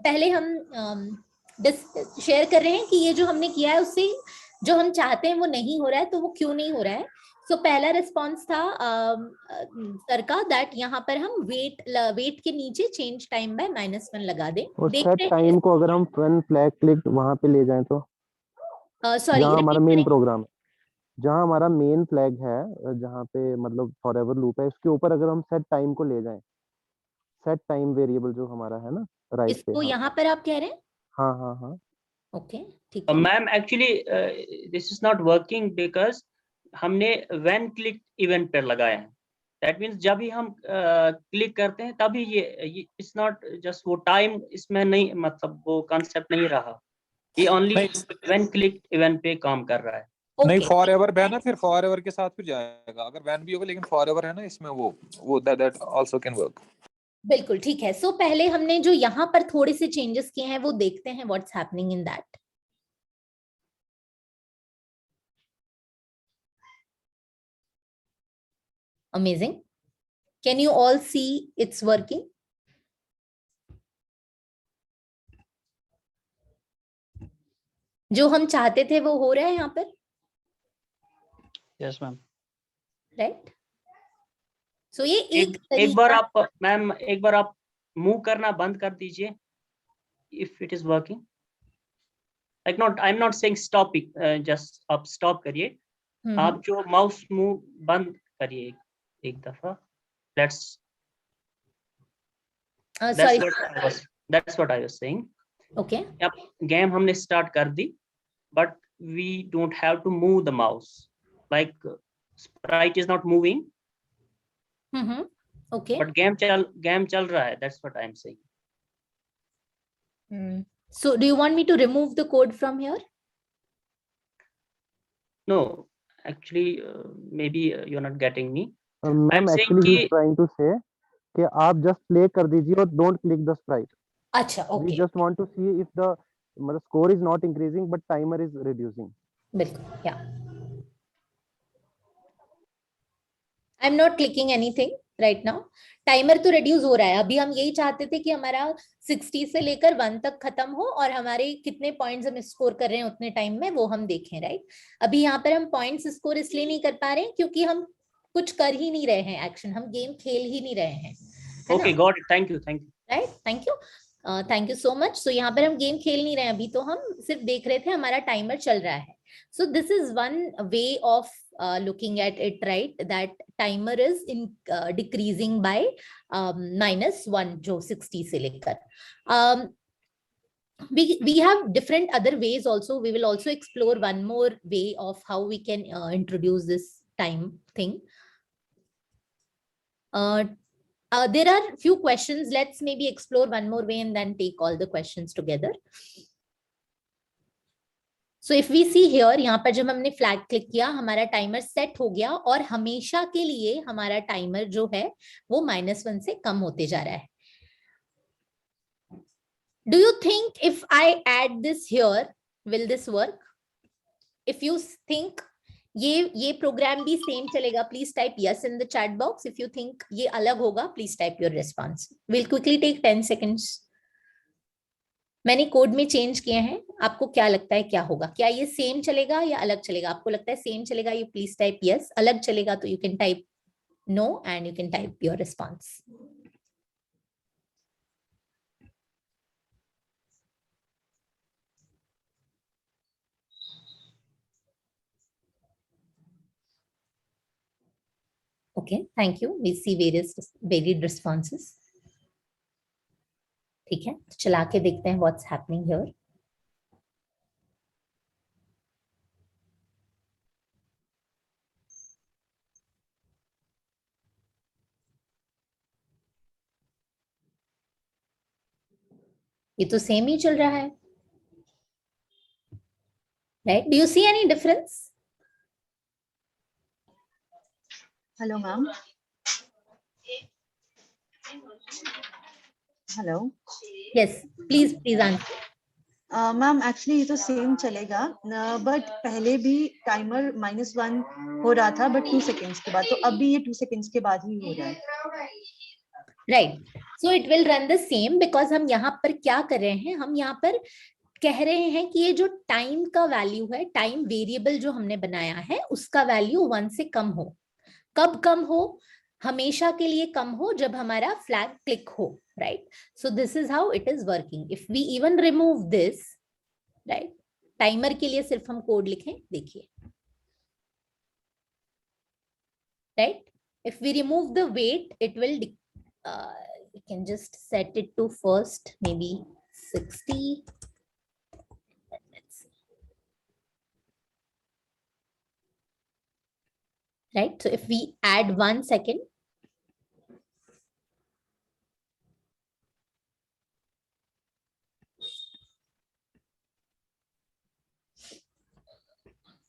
पहले हम शेयर कर रहे हैं कि ये जो हमने किया है उससे जो हम चाहते हैं वो नहीं हो रहा है, तो वो क्यों नहीं हो रहा है। सो पहला रिस्पॉन्स था सर का दैट यहाँ पर हम वेट के नीचे चेंज टाइम बाय -1 लगा दें। और सेट टाइम को अगर हम व्हेन फ्लैग क्लिक वहां पे ले जाएं तो सॉरी जहाँ हमारा मेन प्रोग्राम, जहाँ हमारा मेन फ्लैग है, जहाँ पे मतलब फॉरएवर लूप है, उसके ऊपर अगर हम सेट टाइम को ले जाएं, सेट टाइम वेरिएबल जो हमारा है ना राइट पे। इसको यहाँ पर आप कह रहे हैं? हाँ हाँ हाँ ओके ठीक है। Ma'am actually this is not working because हमने व्हेन क्लिक इवेंट पर लगाया है। दैट मीन्स जब भी हम क्लिक करते हैं तभी ये इट्स नॉट जस्ट वो टाइम इसमें नहीं, मतलब वो कॉन्सेप्ट नहीं रहा, ये ओनली व्हेन क्लिक इवेंट पे काम कर रहा है। नहीं फॉर एवर है ना, फिर फॉर एवर के साथ फिर जाएगा। अगर वैन भी होगा लेकिन फॉर एवर है ना इसमें, वो दैट आल्सो कैन वर्क। बिल्कुल ठीक है। सो पहले हमने जो यहाँ पर थोड़े से चेंजेस किए हैं वो देखते हैं what's happening in that. Amazing. Can you all see it's working? जो हम चाहते थे वो हो रहा है यहाँ पर? Yes ma'am. राइट। सो ये एक बार आप मैम एक बार आप मूव करना बंद कर दीजिए if it is working. Like not I am not saying stop it, just आप स्टॉप करिए। आप जो माउस मूव बंद करिए एक दफा। Let's that's what I was saying. Okay. अब गेम हमने स्टार्ट कर दी, but we don't have to move the mouse. Like sprite is not moving. Okay. But game चल रहा है. That's what I'm saying. So do you want me to remove the code from here? No, actually maybe you're not getting me. Ma'am actually he is trying to say कि आप just play कर दीजिए और don't click the sprite. अच्छा okay. We just want to see if the मतलब score is not increasing but timer is reducing. बिल्कुल yeah. I am not clicking anything right now. Timer तो reduce हो रहा है। अभी हम यही चाहते थे कि हमारा 60 से लेकर 1 तक खत्म हो और हमारे कितने पॉइंट्स हम स्कोर कर रहे हैं उतने टाइम में वो हम देखें। राइट। अभी यहाँ पर हम पॉइंट्स स्कोर इसलिए नहीं कर पा रहे हैं क्योंकि हम कुछ कर ही नहीं रहे हैं, एक्शन हम गेम खेल ही नहीं रहे हैं। Okay, got it. Thank you. Right thank you so much. So यहाँ पर हम गेम खेल नहीं रहे हैं अभी, तो हम सिर्फ देख रहे थे हमारा टाइमर चल रहा है। सो this is one way of looking at it, right, that timer is in decreasing by -1 जो 60 से लेकर we have different other ways also. We will also explore one more way of how we can introduce this time thing. There are few questions. Let's maybe explore one more way and then take all the questions together. So if we see here, यहाँ पर जब हमने flag click किया हमारा timer set हो गया और हमेशा के लिए हमारा टाइमर जो है वो -1 से कम होते जा रहा है। Do you think if I add this here, will this work? If you think ये प्रोग्राम भी सेम चलेगा, please type yes in the chat box. If you think ये अलग होगा, please type your response. We'll quickly take 10 seconds. मैंने code में change किए हैं, आपको क्या लगता है क्या होगा? क्या ये सेम चलेगा या अलग चलेगा? आपको लगता है सेम चलेगा, यू प्लीज टाइप यस। अलग चलेगा तो you can type no and you can type your response. Okay thank you. We see varied responses. ठीक है, तो चला के देखते हैं व्हाट्स हैपनिंग हियर। ये तो सेम ही चल रहा है, right? Do you see any difference? Hello ma'am. Hello Yes, please answer. Ma'am actually ये तो सेम चलेगा, बट पहले भी टाइमर -1 हो रहा था बट 2 सेकेंड्स के बाद, तो अभी ये 2 सेकेंड्स के बाद ही हो रहा है। Right. So it will run the same because हम यहाँ पर क्या कर रहे हैं, हम यहाँ पर कह रहे हैं कि ये जो टाइम का वैल्यू है, टाइम वेरिएबल जो हमने बनाया है उसका वैल्यू 1 से कम हो। कब कम हो? हमेशा के लिए कम हो जब हमारा फ्लैग क्लिक हो, right? So this is how it is working. If we even remove this, right, timer के लिए सिर्फ हम कोड लिखें, देखिए, right? If we remove the wait, it will you can just set it to first maybe 60. Let's see. Right, so if we add 1 second,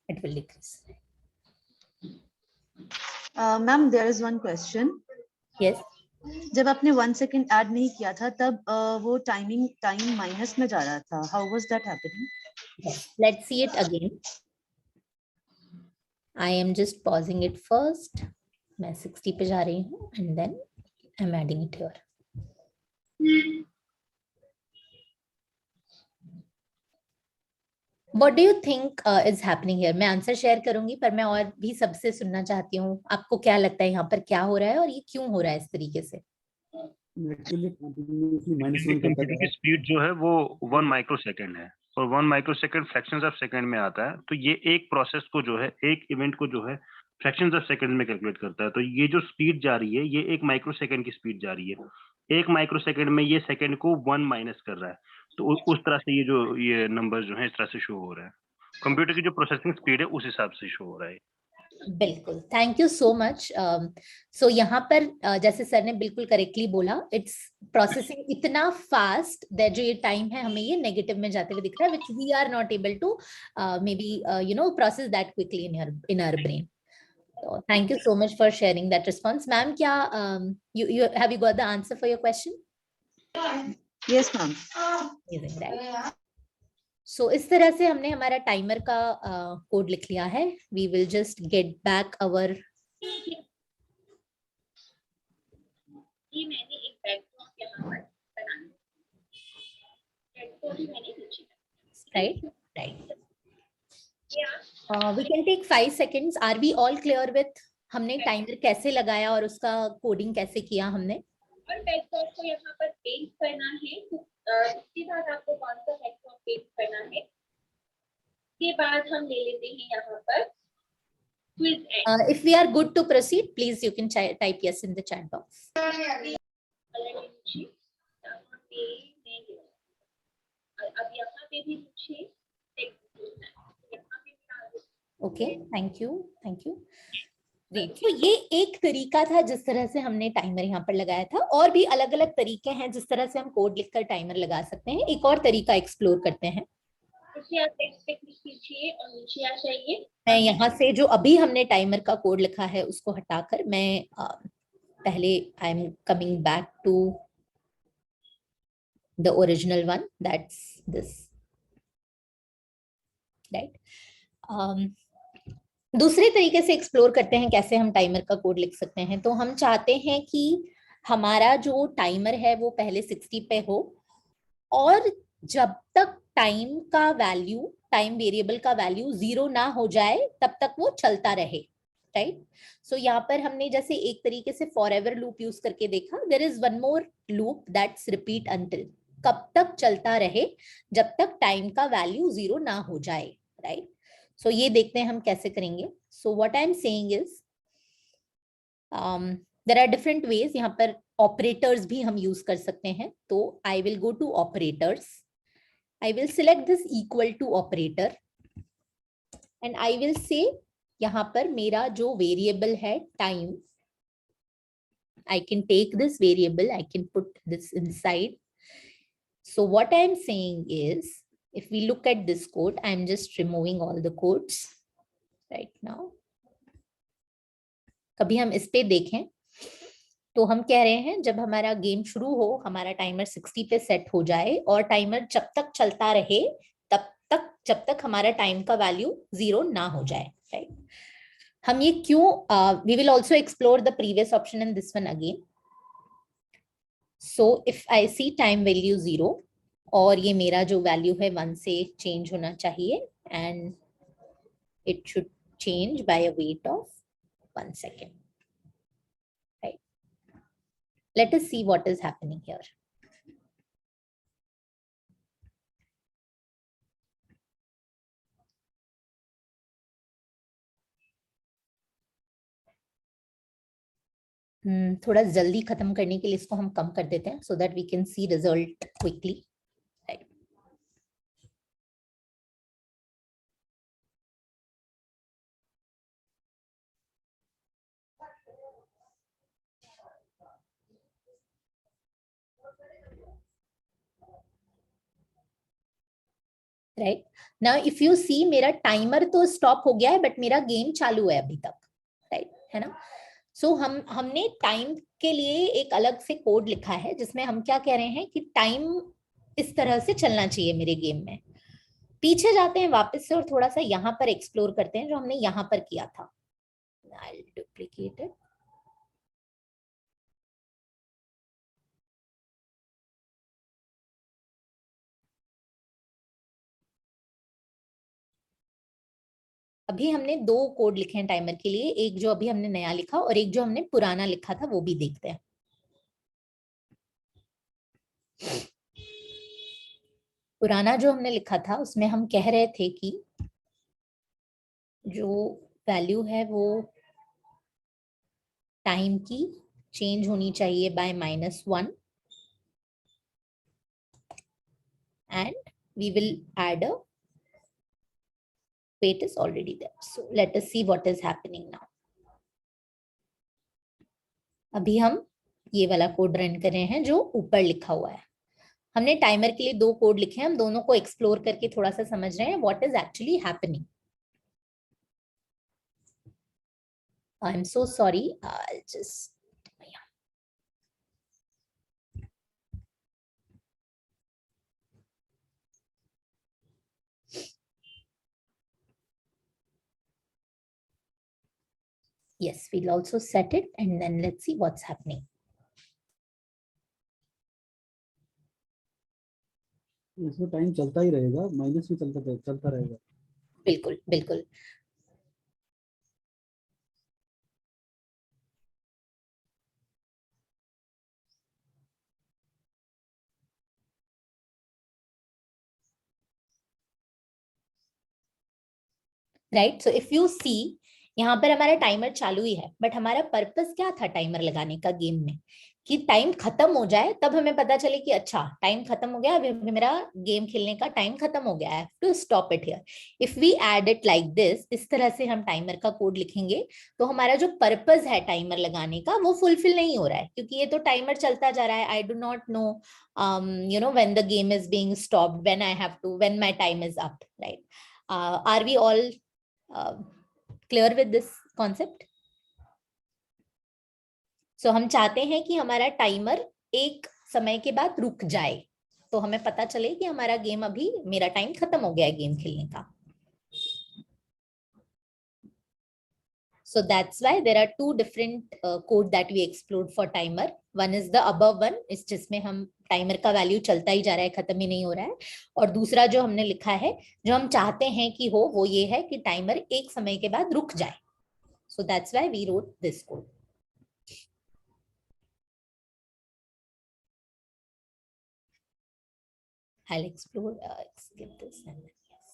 it will decrease. Ma'am there is one question. Yes. जब आपने 1 second add नहीं किया था तब वो time minus में जा रहा था, how was that happening? Let's see it again. I am just pausing it first. मैं 60 पे जा रही हूँ and then I'm adding it here. What do you think is happening here? मैं आंसर शेयर करूंगी पर मैं और भी सबसे सुनना चाहती हूँ। आपको क्या लगता है यहाँ पर क्या हो रहा है और ये क्यों हो रहा है इस तरीके से? एक्चुअली कंटिन्यूअसली कंप्यूटर की स्पीड जो है वो 1 माइक्रोसेकंड है और 1 माइक्रोसेकंड फ्रैक्शंस ऑफ सेकंड में आता है। तो ये एक प्रोसेस को जो है, एक इवेंट को जो है फ्रैक्शंस ऑफ सेकंड में कैलकुलेट करता है। तो ये जो स्पीड जा रही है, ये 1 माइक्रोसेकंड की स्पीड जा रही है। 1 माइक्रोसेकंड में ये सेकंड को 1 माइनस कर रहा है। तो उस तरह से ये नंबर जो है इस तरह से शो हो रहा है। कंप्यूटर की जो प्रोसेसिंग स्पीड है उस हिसाब से शो हो रहा है। बिल्कुल, thank you so much. So यहाँ पर जैसे सर ने बिल्कुल करेक्टली बोला, इट्स प्रोसेसिंग इतना फास्ट दैट जो ये टाइम है हमें ये नेगेटिव में जाते हुए दिख रहा है, which we are not able to maybe process that quickly in our brain. So thank you so much for sharing that response. Ma'am, क्या you have you got the answer for your question? Yes, ma'am. Amazing, right? So इस तरह से हमने हमारा timer का code लिख लिया है। We will just get back our right. We can take 5 seconds. Are we all clear with हमने टाइमर कैसे लगाया और उसका कोडिंग कैसे किया हमने? और टेक्स्ट को यहाँ पर पेस्ट करना है, तो इसके बाद आपको कौन सा टेक्स्ट पेस्ट करना है, के बाद हम ले लेते हैं यहाँ पर quiz end. If we are good to proceed, please you can type yes in the chat box. अब यहाँ पे भी मुझे ओके, थैंक यू। तो ये एक तरीका था जिस तरह से हमने टाइमर यहाँ पर लगाया था। और भी अलग अलग तरीके हैं जिस तरह से हम कोड लिखकर टाइमर लगा सकते हैं। एक और तरीका एक्सप्लोर करते हैं। मैं यहाँ से जो अभी हमने टाइमर का कोड लिखा है उसको हटाकर मैं पहले I am coming back to the original one, that's this, right. दूसरे तरीके से एक्सप्लोर करते हैं कैसे हम टाइमर का कोड लिख सकते हैं। तो हम चाहते हैं कि हमारा जो टाइमर है वो पहले 60 पे हो और जब तक टाइम का वैल्यू, टाइम वेरिएबल का वैल्यू 0 ना हो जाए तब तक वो चलता रहे, राइट। सो यहाँ पर हमने जैसे एक तरीके से फॉर एवर लूप यूज करके देखा। There is one more loop that's repeat until, कब तक चलता रहे जब तक टाइम का वैल्यू 0 ना हो जाए, राइट। सो ये देखते हैं हम कैसे करेंगे। So what I am saying is there are different ways. यहाँ पर ऑपरेटर्स भी हम यूज कर सकते हैं। तो I will go to operators, I will select this equal to operator and I will say यहाँ पर मेरा जो वेरिएबल है time, I can take this variable, I can put this inside. So what I am saying is if we look at this code, I'm just removing all the codes right now. कभी हम इस पे देखें तो हम कह रहे हैं जब हमारा गेम शुरू हो, हमारा टाइमर 60 पे सेट हो जाए और टाइमर जब तक चलता रहे तब तक, जब तक हमारा टाइम का वैल्यू 0 ना हो जाए, राइट। हम ये क्यों, we will also explore the previous option in this one again. So if I see time value 0 और ये मेरा जो वैल्यू है 1 से चेंज होना चाहिए, and it should change by a wait of 1 second, right? Let us see what is happening here. थोड़ा जल्दी खत्म करने के लिए इसको हम कम कर देते हैं, so that we can see result quickly, right? Right now if you see मेरा टाइमर तो स्टॉप हो गया है बट मेरा गेम चालू है अभी तक, राइट, है ना। सो हमने टाइम के लिए एक अलग से कोड लिखा है जिसमें हम क्या कह रहे हैं कि टाइम इस तरह से चलना चाहिए मेरे गेम में। पीछे जाते हैं वापस से और थोड़ा सा यहाँ पर एक्सप्लोर करते हैं जो हमने यहाँ पर किया था। I'll duplicate it. अभी हमने 2 कोड लिखे हैं टाइमर के लिए, एक जो अभी हमने नया लिखा और एक जो हमने पुराना लिखा था, वो भी देखते हैं। पुराना जो हमने लिखा था उसमें हम कह रहे थे कि जो वैल्यू है वो टाइम की चेंज होनी चाहिए bye -1 and we will add a wait is already there. So let us see what is happening now. अभी हम ये वाला कोड रन कर रहे हैं जो ऊपर लिखा हुआ है। हमने टाइमर के लिए 2 कोड लिखे हैं, हम दोनों को एक्सप्लोर करके थोड़ा सा समझ रहे हैं what is actually happening. I am so sorry, just yes, we'll also set it and then let's see what's happening. इसमें टाइम चलता ही रहेगा, माइनस भी चलता रहेगा। बिल्कुल बिल्कुल। राइट, सो इफ यू सी यहाँ पर हमारा टाइमर चालू ही है बट हमारा पर्पस क्या था टाइमर लगाने का गेम में, कि टाइम खत्म हो जाए तब हमें पता चले कि अच्छा टाइम खत्म हो गया, अभी मेरा गेम खेलने का टाइम खत्म हो गया है, to stop it here. If we add it like this, इस तरह से हम टाइमर का कोड लिखेंगे तो हमारा जो पर्पस है टाइमर लगाने का वो फुलफिल नहीं हो रहा है, क्योंकि ये तो टाइमर चलता जा रहा है। I do not know you know when the game is being stopped, when I have to, when my time is up, right? Are we all clear with this concept? So हम चाहते हैं कि हमारा timer एक समय के बाद रुक जाए, तो हमें पता चले कि हमारा गेम अभी, मेरा टाइम खत्म हो गया है गेम खेलने का। So that's why there are 2 different code that we explored for timer. One is the above one, इस जिसमें हम टाइमर का वैल्यू चलता ही जा रहा है, खत्म ही नहीं हो रहा है, और दूसरा जो हमने लिखा है जो हम चाहते हैं कि हो वो ये है कि टाइमर एक समय के बाद रुक जाए। So that's why we wrote this code. I'll explore, skip this and then yes.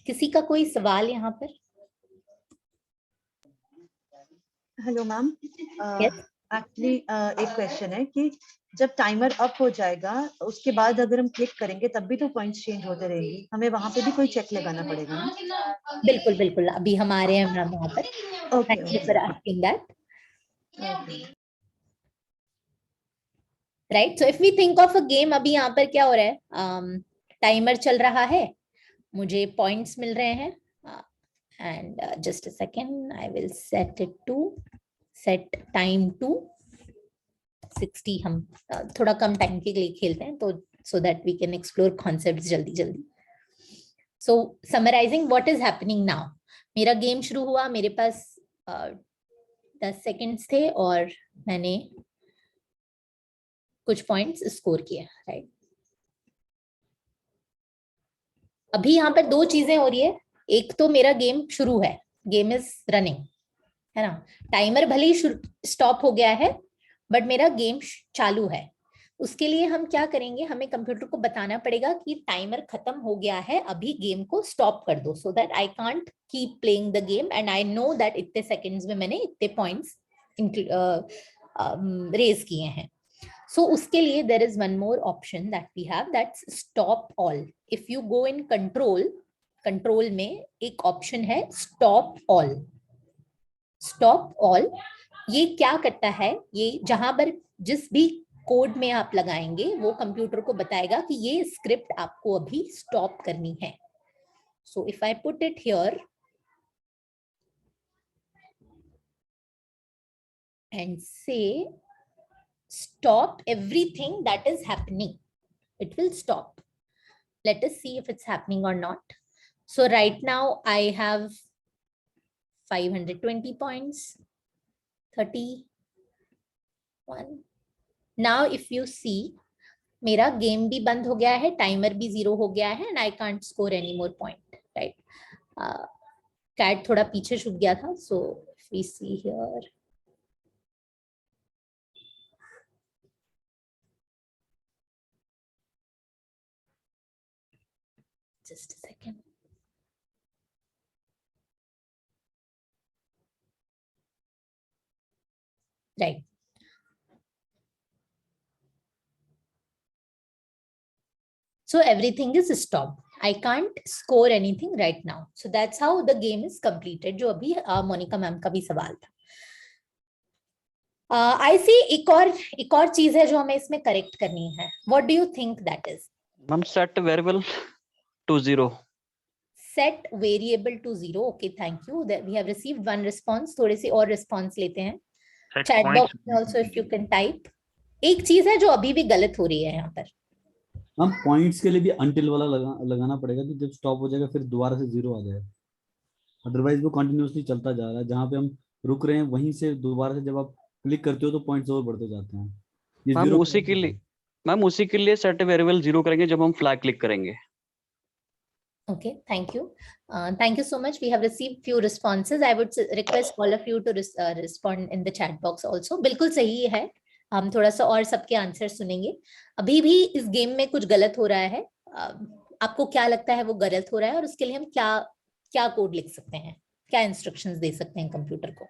किसी का कोई सवाल यहाँ पर? हेलो मैम, एक्चुअली एक क्वेश्चन है कि जब टाइमर अप हो जाएगा उसके बाद अगर हम क्लिक करेंगे तब भी तो पॉइंट्स चेंज होते रहेंगे, हमें वहां पे भी कोई चेक लगाना पड़ेगा ना? बिल्कुल बिल्कुल, अभी हमारे हैं वहां पर। Thank you for asking that. Right, so if we think of a game, अभी यहाँ पर क्या हो रहा है, टाइमर चल रहा है, मुझे पॉइंट्स मिल रहे हैं, and just a second, I will set time to 60. हम थोड़ा कम टाइम के लिए खेलते हैं तो so that we can explore concepts जल्दी जल्दी. So summarizing what is happening now. मेरा गेम शुरू हुआ, मेरे पास 10 सेकेंड्स थे और मैंने कुछ पॉइंट्स स्कोर किए, राइट. अभी यहाँ पर दो चीजें हो रही है. एक तो मेरा गेम शुरू है, गेम इज रनिंग, है ना. टाइमर भले ही स्टॉप हो गया है बट मेरा गेम चालू है. उसके लिए हम क्या करेंगे, हमें कंप्यूटर को बताना पड़ेगा कि टाइमर खत्म हो गया है, अभी गेम को स्टॉप कर दो, so that I can't keep playing the game and I know that इतने सेकंड्स में मैंने इतने पॉइंट्स रेज किए हैं. So उसके लिए there is one more option that we have, that's stop all. If you go in control में एक option है stop all. Stop all ये क्या करता है, ये जहां पर जिस भी कोड में आप लगाएंगे वो कंप्यूटर को बताएगा कि ये स्क्रिप्ट आपको अभी स्टॉप करनी है. So if I put it here and say stop everything that is happening, it will stop. Let us see if it's happening or not. So right now I have 520 points, 31. Now if you see, मेरा game भी बंद हो गया है, timer भी 0 हो गया है, and I can't score any more point, right? Cat थोड़ा पीछे छूट गया था. So if we see here, just a second. Right. So everything is stopped. I can't score anything right now. So that's how the game is completed. जो अभी Monika ma'am का भी सवाल था. I see एक और चीज है जो हमें इसमें करेक्ट करनी है. What do you think that is? Ma'am, set variable to 0. Set variable to 0. Okay, thank you. That we have received one response. थोड़े से और response लेते हैं. Chat box में also if you can type. एक चीज है जो अभी भी गलत हो रही है यहाँ पर. हम पॉइंट्स के लिए भी until वाला लगाना पड़ेगा कि जब स्टॉप हो जाएगा फिर दोबारा से 0 आ जाएगा. अदरवाइज वो कंटिन्यूअसली चलता जा रहा है. जहाँ पे हम रुक रहे हैं वहीं से दोबारा से जब आप क्लिक करते हो तो पॉइंट्स और बढ़ते जाते हैं. मैम उसी के लिए सेट वेरिएबल 0 करेंगे जब हम फ्लैग क्लिक करेंगे. Okay, thank you. Thank you so much. We have received few responses. I would request all of you to respond in the chat box also. बिल्कुल सही है. हम थोड़ा सा और सबके आंसर सुनेंगे. अभी भी इस गेम में कुछ गलत हो रहा है. आपको क्या लगता है वो गलत हो रहा है और उसके लिए हम क्या कोड लिख सकते हैं, क्या इंस्ट्रक्शंस दे सकते हैं कंप्यूटर को?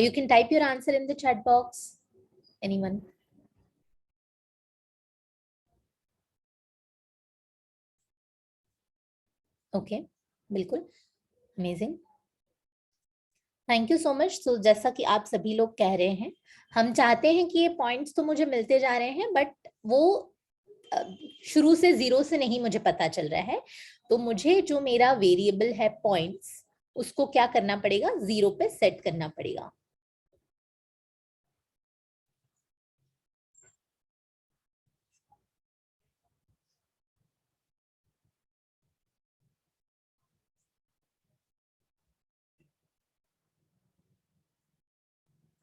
You can type your answer in the chat box. Anyone? Okay, बिल्कुल. Amazing. Thank you so much. So जैसा कि आप सभी लोग कह रहे हैं, हम चाहते हैं कि ये पॉइंट्स तो मुझे मिलते जा रहे हैं बट वो शुरू से 0 से नहीं मुझे पता चल रहा है. तो मुझे जो मेरा वेरिएबल है पॉइंट्स, उसको क्या करना पड़ेगा, 0 पे सेट करना पड़ेगा.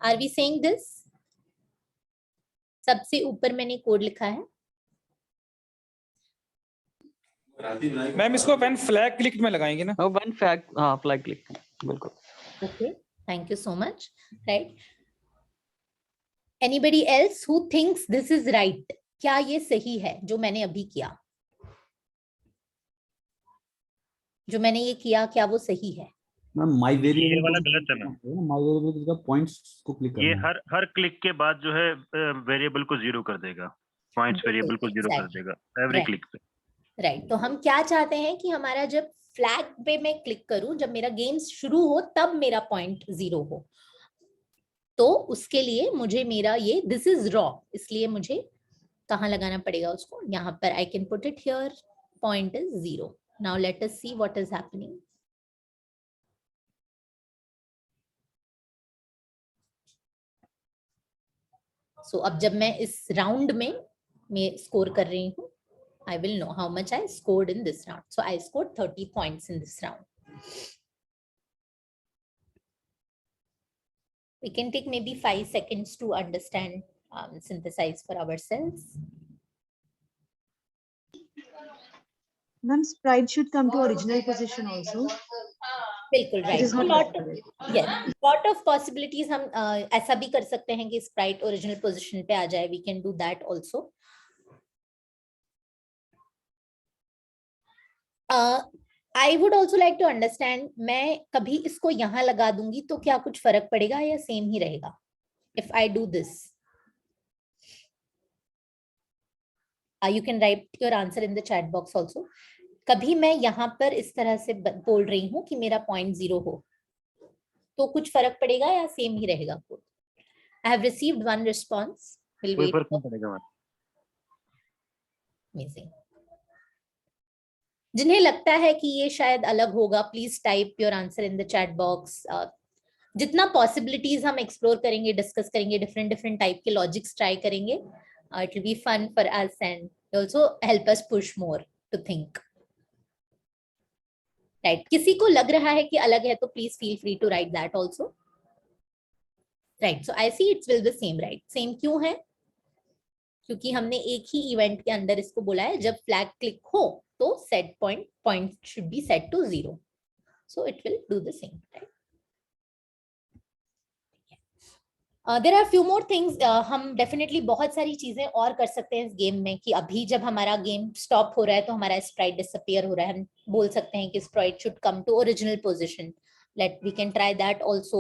Are we saying this? सबसे ऊपर मैंने कोड लिखा है. मैम इसको व्हेन फ्लैग क्लिक में लगाएंगे ना? व्हेन फ्लैग क्लिक, बिल्कुल. Okay, thank you so much. Right. Anybody else who thinks this is right? क्या ये सही है जो मैंने अभी किया? जो मैंने ये किया क्या वो सही है? माय वेरिएबल ये वाला गलत है ना. माय वेरिएबल का पॉइंट्स को क्लिक करना ये है. हर क्लिक के बाद जो है वेरिएबल को 0 कर देगा. पॉइंट्स वेरिएबल को 0 कर देगा एवरी क्लिक पे. राइट. तो हम क्या चाहते हैं कि हमारा जब फ्लैग पे मैं क्लिक करूं, जब मेरा गेम शुरू हो तब मेरा पॉइंट 0 हो. तो उसके लिए मुझे मेरा ये दिस इज रॉ, इसलिए मुझे कहाँ लगाना पड़ेगा उसको, यहाँ पर I can put it here, point is 0. Now let us see what is happening. So अब जब मैं इस राउंड में मैं स्कोर कर रही हूँ, I will know how much I scored in this round. So I scored 30 points in this round. We can take maybe 5 seconds to understand, synthesize for ourselves. Ma'am, sprite should come to original position also. बिल्कुल right. It is not lot, possible. yes, lot of possibilities. हम ऐसा भी कर सकते हैं कि sprite original position पे आ जाए. We can do that also. I would also like to understand, मैं कभी इसको यहाँ लगा दूंगी तो क्या कुछ फर्क पड़ेगा या सेम ही रहेगा? If I do this, you can write your answer in the chat box also. कभी मैं यहाँ पर इस तरह से बोल रही हूँ कि मेरा पॉइंट 0 हो, तो कुछ फर्क पड़ेगा या सेम ही रहेगा? I have received one response. कोई फर्क नहीं पड़ेगा मैम. Amazing. जिन्हें लगता है कि ये शायद अलग होगा, please type your answer in the chat box. जितना पॉसिबिलिटीज हम एक्सप्लोर करेंगे, डिस्कस करेंगे, डिफरेंट टाइप के लॉजिक्स ट्राई करेंगे, it will be fun for us and also help us push more to think. Right, किसी को लग रहा है कि अलग है तो please feel free to write that also. Right, so I see it's will the same. Right, same क्यों है? क्योंकि हमने एक ही इवेंट के अंदर इसको बोला है, जब फ्लैग क्लिक हो तो set point should be set to 0. So it will do the same, right? There are few more things. हम definitely बहुत सारी चीजें और कर सकते हैं इस गेम में, कि अभी जब हमारा गेम स्टॉप हो रहा है तो हमारा स्प्राइट डिसअपियर हो रहा है, हम बोल सकते हैं कि Sprite should come to original position. We can try that also.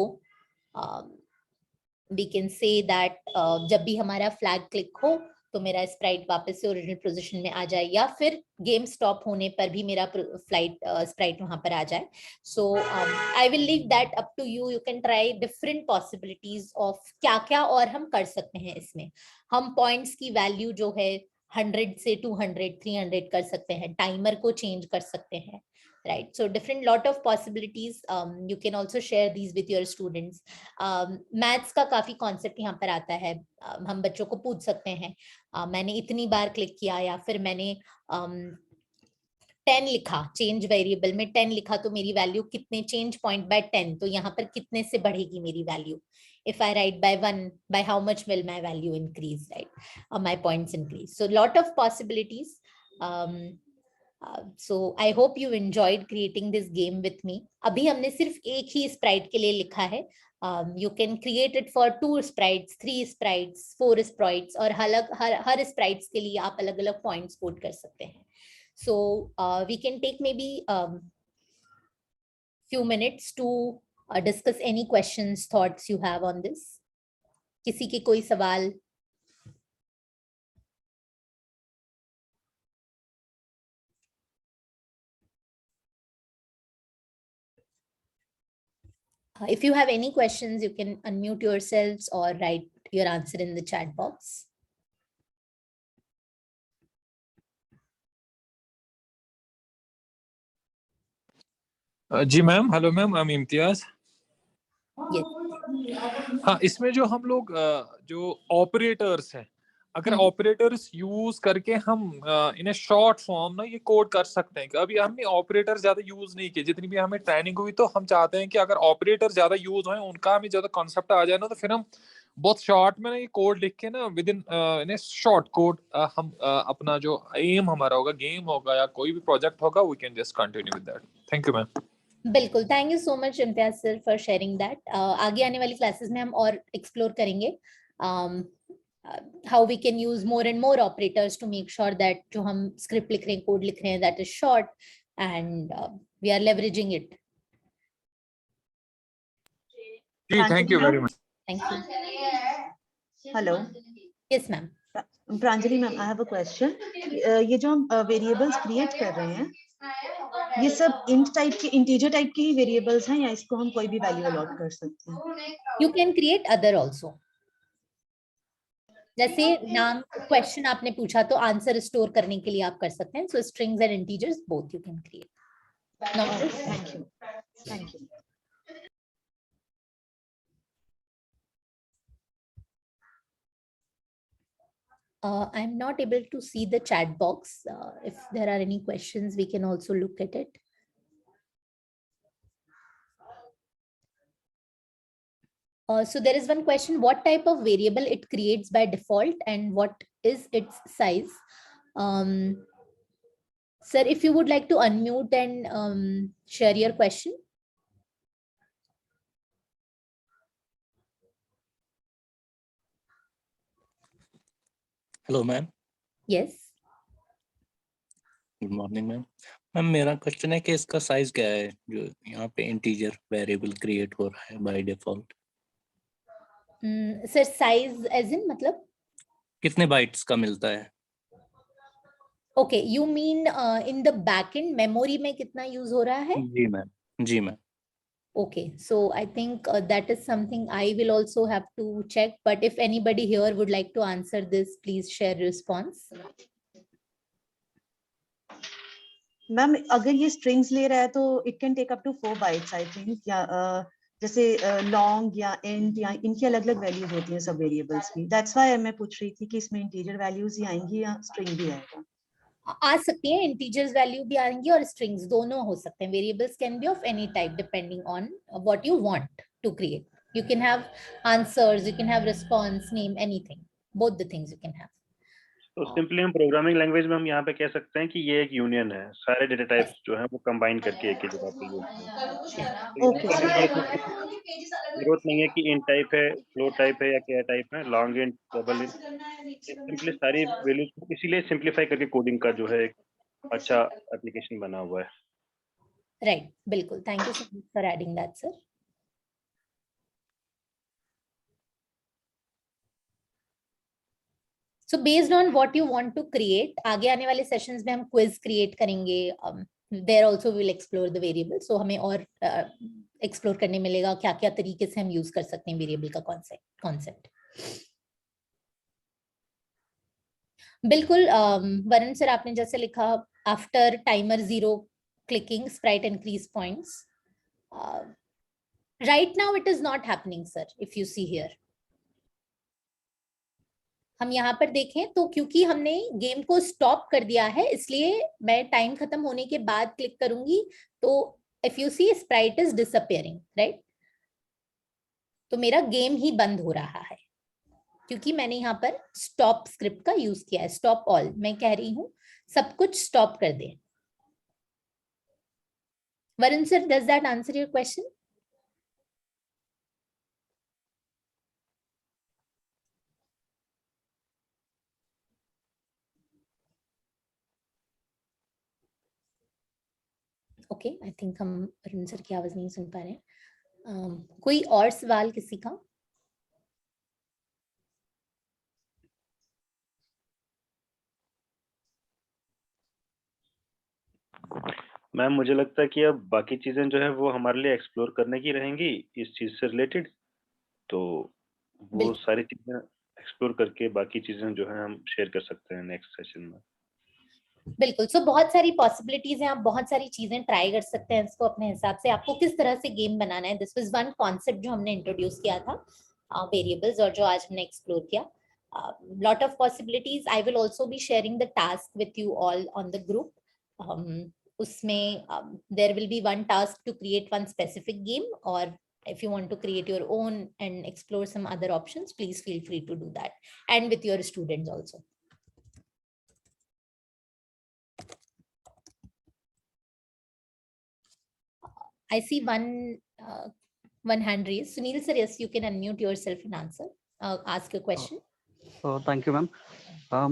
We can say that जब भी हमारा फ्लैग क्लिक हो तो मेरा स्प्राइट वापस से ओरिजिनल पोजीशन में आ जाए, या फिर गेम स्टॉप होने पर भी मेरा स्प्राइट वहां पर आ जाए. So I will leave that up to you. You can try different possibilities of क्या क्या और हम कर सकते हैं इसमें. हम पॉइंट्स की वैल्यू जो है 100 से 200, 300 कर सकते हैं, टाइमर को चेंज कर सकते हैं. Right, so different lot of possibilities. You can also share these with your students. Maths का काफी concept यहाँ पर आता है. हम बच्चों को पूछ सकते हैं, मैंने इतनी बार क्लिक किया, या फिर मैंने 10 लिखा, चेंज वेरिएबल में 10 लिखा, तो मेरी वैल्यू कितने, चेंज पॉइंट बाय 10, तो यहाँ पर कितने से बढ़ेगी मेरी value. If I write by 1, by how much will my value increase, right? My points increase. So lot of possibilities. So I hope you enjoyed creating this game with me. अभी हमने सिर्फ एक ही स्प्राइट के लिए लिखा है. You can create it for 2 sprites, 3 sprites, 4 sprites, और हर sprites के लिए आप अलग अलग points quote कर सकते हैं. So we can take maybe few minutes to discuss any questions, thoughts you have on this. किसी के कोई सवाल? If you have any questions, you can unmute yourselves or write your answer in the chat box. जी ma'am, hello ma'am, I am Imtiaz. हाँ, इसमें जो हम लोग जो ऑपरेटर्स हैं, अगर ऑपरेटर्स यूज करके हम इन्हें शॉर्ट फॉर्म ना ये कोड कर सकते हैं. अभी हमने ऑपरेटर ज्यादा यूज नहीं किए, जितनी भी हमें ट्रेनिंग हुई, तो हम चाहते हैं कि अगर ऑपरेटर ज्यादा यूज हो, उनका हमें ज्यादा कॉन्सेप्ट आ जाए ना, तो फिर हम बहुत शॉर्ट में ना ये कोड लिख के ना विद इन शॉर्ट कोड हम अपना जो एम हमारा होगा, गेम होगा या कोई भी प्रोजेक्ट होगा, we can just continue with that. Thank you ma'am. बिल्कुल, thank you so much Imtiaz sir for sharing that. आगे आने वाली क्लासेस में हम और एक्सप्लोर करेंगे how we can use more and more operators to make sure that जो हम script लिख रहे हैं, code लिख रहे हैं, that is short and we are leveraging it. Thank you very much. Thank you. Hello. Yes ma'am. Pranjali ma'am, I have a question. ये जो हम variables create कर रहे हैं, ये सब इंट टाइप के, इंटीजर टाइप के ही वेरिएबल्स हैं या इसको हम कोई भी वैल्यू अलॉट कर सकते हैं? You can create other also. जैसे नाम क्वेश्चन आपने पूछा तो आंसर स्टोर करने के लिए आप कर सकते हैं। So strings and integers both you can create. Thank you, thank you. I'm not able to see the chat box. If there are any questions, we can also look at it. So there is one question: what type of variable it creates by default and what is its size? Sir, if you would like to unmute and share your question. Hello ma'am. Yes, good morning ma'am. Ma'am मेरा question है कि इसका size क्या है जो यहाँ पे integer variable create हो रहा है by default? Sir size as in मतलब कितने बाइट्स का मिलता है? Okay, you mean in the backend memory में कितना यूज हो रहा है? जी मैम, जी ma'am. Okay, so I think that is something I will also have to check, but if anybody here would like to answer this, please share response. Ma'am अगर ये strings ले रहा है तो it can take up to 4 bytes I think, या जैसे long या int या इनकी अलग अलग वैल्यूज होती हैं सब वेरिएबल्स की। दैट्स व्हाई मैं पूछ रही थी कि इसमें इंटीजर वैल्यूज ही आएंगी या स्ट्रिंग भी आएगा? आ सकती हैं, इंटीजर्स वैल्यू भी आएंगी और स्ट्रिंग्स दोनों हो सकते हैं। Variables can be of any type depending on what you want to create. You can have answers, you can have response, name, anything. Both the things you can have. तो simply हम programming language में हम यहाँ पे कह सकते हैं कि ये एक यूनियन है, सारे डेटा टाइप्स जो है वो कंबाइन करके एक ही जगह पे यूज है। जरूरत नहीं है कि इन टाइप है, फ्लोट टाइप है या क्या टाइप है, long int, double int, simply सारी वैल्यूज, इसीलिए सिंपलीफाई करके कोडिंग का जो है एक अच्छा एप्लीकेशन बना हुआ है। राइट, बिल्कुल। Thank you so much for adding that sir. So based on what you want to create, आगे आने वाले सेशंस में हम क्विज क्रिएट करेंगे। There also we will explore the variable. So हमें और एक्सप्लोर करने मिलेगा क्या क्या तरीके से हम यूज कर सकते हैं वेरिएबल का कॉन्सेप्ट। बिल्कुल वरुण सर, आपने जैसे लिखा after timer 0 clicking Sprite increase points, right now it is not happening sir. If you see here, हम यहाँ पर देखें तो क्योंकि हमने गेम को स्टॉप कर दिया है, इसलिए मैं टाइम खत्म होने के बाद क्लिक करूंगी तो if you see sprite is disappearing, right? तो मेरा गेम ही बंद हो रहा है क्योंकि मैंने यहाँ पर स्टॉप स्क्रिप्ट का यूज किया है। स्टॉप ऑल, मैं कह रही हूँ सब कुछ स्टॉप कर दें। Varun sir, does that answer your question? Okay, I think हम वरुण सर की आवाज नहीं सुन पा रहे हैं। कोई और सवाल किसी का? मैम मुझे लगता है कि अब बाकी चीजें जो है वो हमारे लिए एक्सप्लोर करने की रहेंगी इस चीज से रिलेटेड, तो वो सारी चीजें एक्सप्लोर करके बाकी चीजें जो है हम शेयर कर सकते हैं नेक्स्ट सेशन में। बिल्कुल। सो बहुत सारी पॉसिबिलिटीज हैं, आप बहुत सारी चीजें ट्राई कर सकते हैं इसको अपने हिसाब से, आपको किस तरह से गेम बनाना है। दिस वाज वन कॉन्सेप्ट जो हमने इंट्रोड्यूस किया था वेरिएबल्स, और जो आज हमने एक्सप्लोर किया। Lot of possibilities. I will also be sharing the task with you all on the group. उसमें there will be one task to create one specific game, और if you want to create your own and explore some other options, please feel free to do that, and with your students also. I see one hand raised. Sunil sir, yes, you can unmute yourself and answer. Ask your question. Thank you ma'am.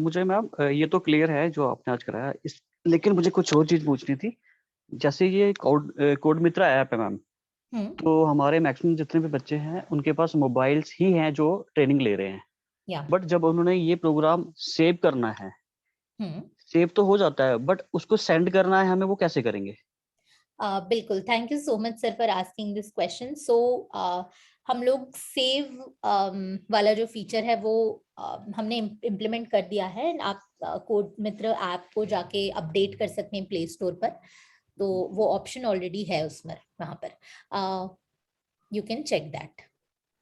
मुझे ma'am ये तो clear है जो आपने आज कराया, लेकिन मुझे कुछ और चीज पूछनी थी। जैसे ये कोड मित्रा ऐप है मैम, तो हमारे मैक्सिमम जितने भी बच्चे हैं उनके पास मोबाइल्स ही हैं जो ट्रेनिंग ले रहे हैं, बट जब उन्होंने ये प्रोग्राम सेव करना है, सेव तो हो जाता है बट उसको सेंड करना है हमें, वो कैसे करेंगे? बिल्कुल, thank you so much sir for asking this question. So हम लोग सेव वाला जो फीचर है वो हमने इम्प्लीमेंट कर दिया है। आप कोड मित्र ऐप को जाके अपडेट कर सकते हैं प्ले स्टोर पर, तो वो ऑप्शन ऑलरेडी है उसमें, वहां पर you can check that.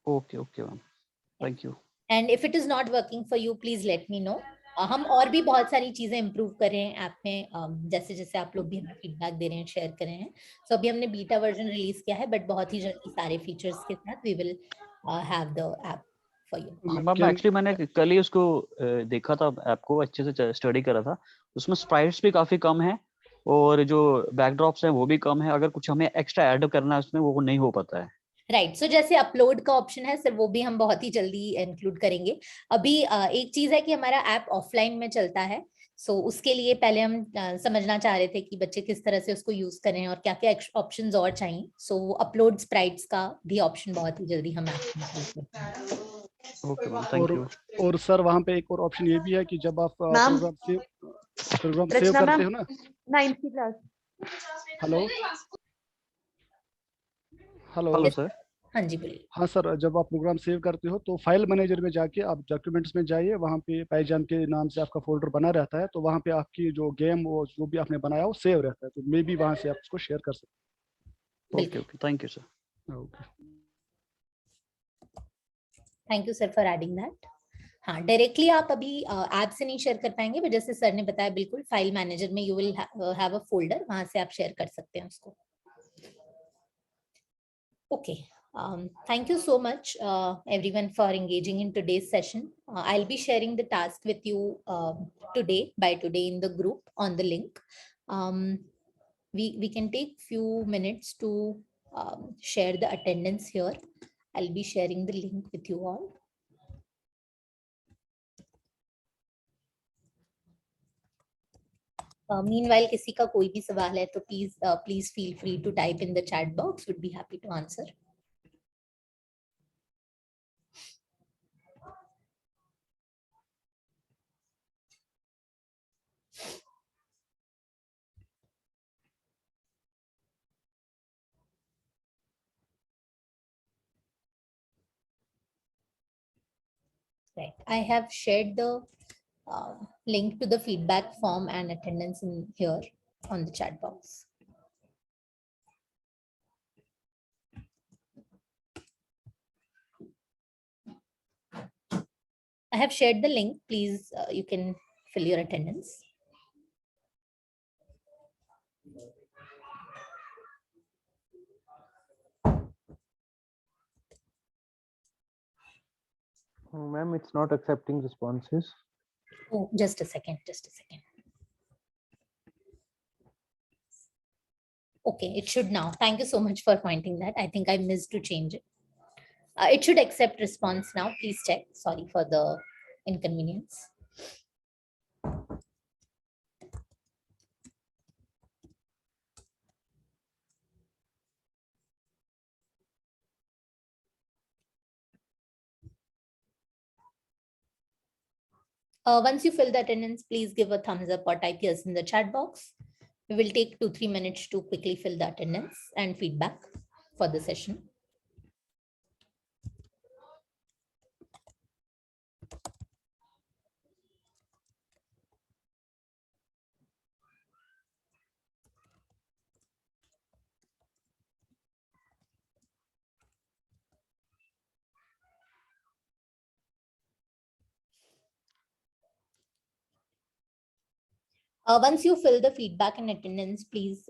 Okay okay ma'am, thank you. And if it is not working for you please let me know. हम और भी बहुत सारी चीजें इम्प्रूव कर रहे हैं ऐप में, जैसे जैसे आप लोग भी हमें फीडबैक दे रहे हैं, शेयर कर रहे हैं। सो अभी हमने बीटा वर्जन रिलीज किया है, बट बहुत ही जल्दी सारे फीचर्स के साथ we will have the app for you. Ma'am actually मैंने कल ही उसको देखा था, ऐप को अच्छे से स्टडी करा था। उसमें स्प्राइट्स भी काफी कम है और जो बैकड्रॉप्स हैं वो भी कम है। अगर कुछ हमें एक्स्ट्रा ऐड करना है उसमें वो नहीं हो पाता है। राइट, सो जैसे अपलोड का ऑप्शन है सर, वो भी हम बहुत ही जल्दी इंक्लूड करेंगे। अभी एक चीज है कि हमारा ऐप ऑफलाइन में चलता है, सो उसके लिए पहले हम समझना चाह रहे थे कि बच्चे किस तरह से उसको यूज करें और क्या क्या ऑप्शंस और चाहिए। सो अपलोड स्प्राइट्स का भी ऑप्शन बहुत ही जल्दी हम ऐप में include करेंगे। Okay ma'am, thank you. और सर वहाँ पे एक और ऑप्शन ये भी है कि जब आप प्रोग्राम सेव करते हो ना। 9th की class. Hello hello hello sir. हाँ जी बोलिए। हाँ सर, जब आप प्रोग्राम सेव करते हो तो फाइल मैनेजर में जाके आप डॉक्यूमेंट्स में जाइए, वहाँ पे पाईजान के नाम से आपका फोल्डर बना रहता है, तो वहाँ पे आपकी जो गेम वो जो भी आपने बनाया वो सेव रहता है, तो मे भी वहाँ से आप उसको शेयर कर सकते okay okay, thank you sir. हैं। Okay, thank you sir for adding that. हाँ, डायरेक्टली आप अभी ऐप से नहीं शेयर कर पाएंगे, बट जैसे सर ने बताया बिल्कुल फाइल मैनेजर में you will have a folder, वहां से आप शेयर कर सकते हैं उसको। Okay, thank you so much everyone for engaging in today's session. I'll be sharing the task with you by today in the group on the link. We can take few minutes to share the attendance here. I'll be sharing the link with you all. Meanwhile, किसी का कोई भी सवाल है तो please feel free to type in the chat box. Would be happy to answer. Right, I have shared the link to the feedback form and attendance in here on the chat box. I have shared the link. Please, you can fill your attendance. Ma'am, it's not accepting responses. Oh, just a second, just a second. Okay, it should now. Thank you so much for pointing that. I think I missed to change it. It should accept response now. Please check. Sorry for the inconvenience. Once you fill the attendance, please give a thumbs up or type yes in the chat box. We will take 2-3 minutes to quickly fill the attendance and feedback for the session. Once you fill the feedback and attendance, please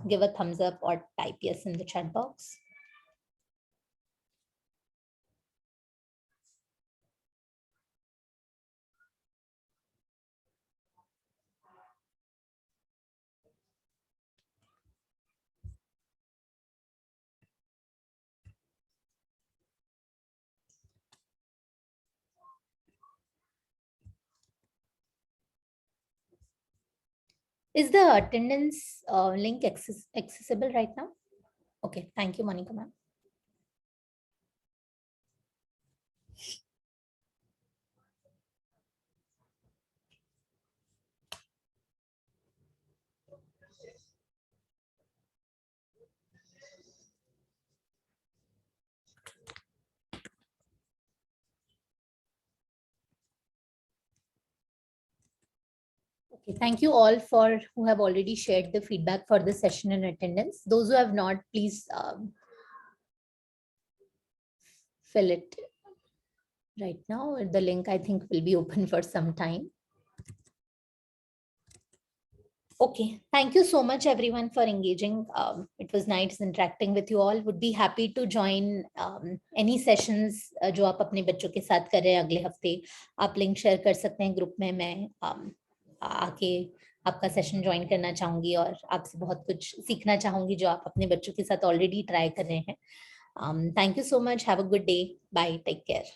give a thumbs up or type yes in the chat box. Is the attendance link accessible right now? Okay, thank you, Monica ma'am. Okay, thank you all for who have already shared the feedback for the session and attendance. Those who have not, please fill it right now. The link, I think, will be open for some time. Okay, thank you so much everyone for engaging. It was nice interacting with you all. Would be happy to join any sessions जो आप अपने बच्चों के साथ कर रहे हैं अगले हफ्ते. आप लिंक शेयर कर सकते हैं ग्रुप में. मैं आके आपका सेशन ज्वाइन करना चाहूंगी और आपसे बहुत कुछ सीखना चाहूंगी जो आप अपने बच्चों के साथ ऑलरेडी ट्राई कर रहे हैं. Thank you so much. Have a good day. Bye. Take care.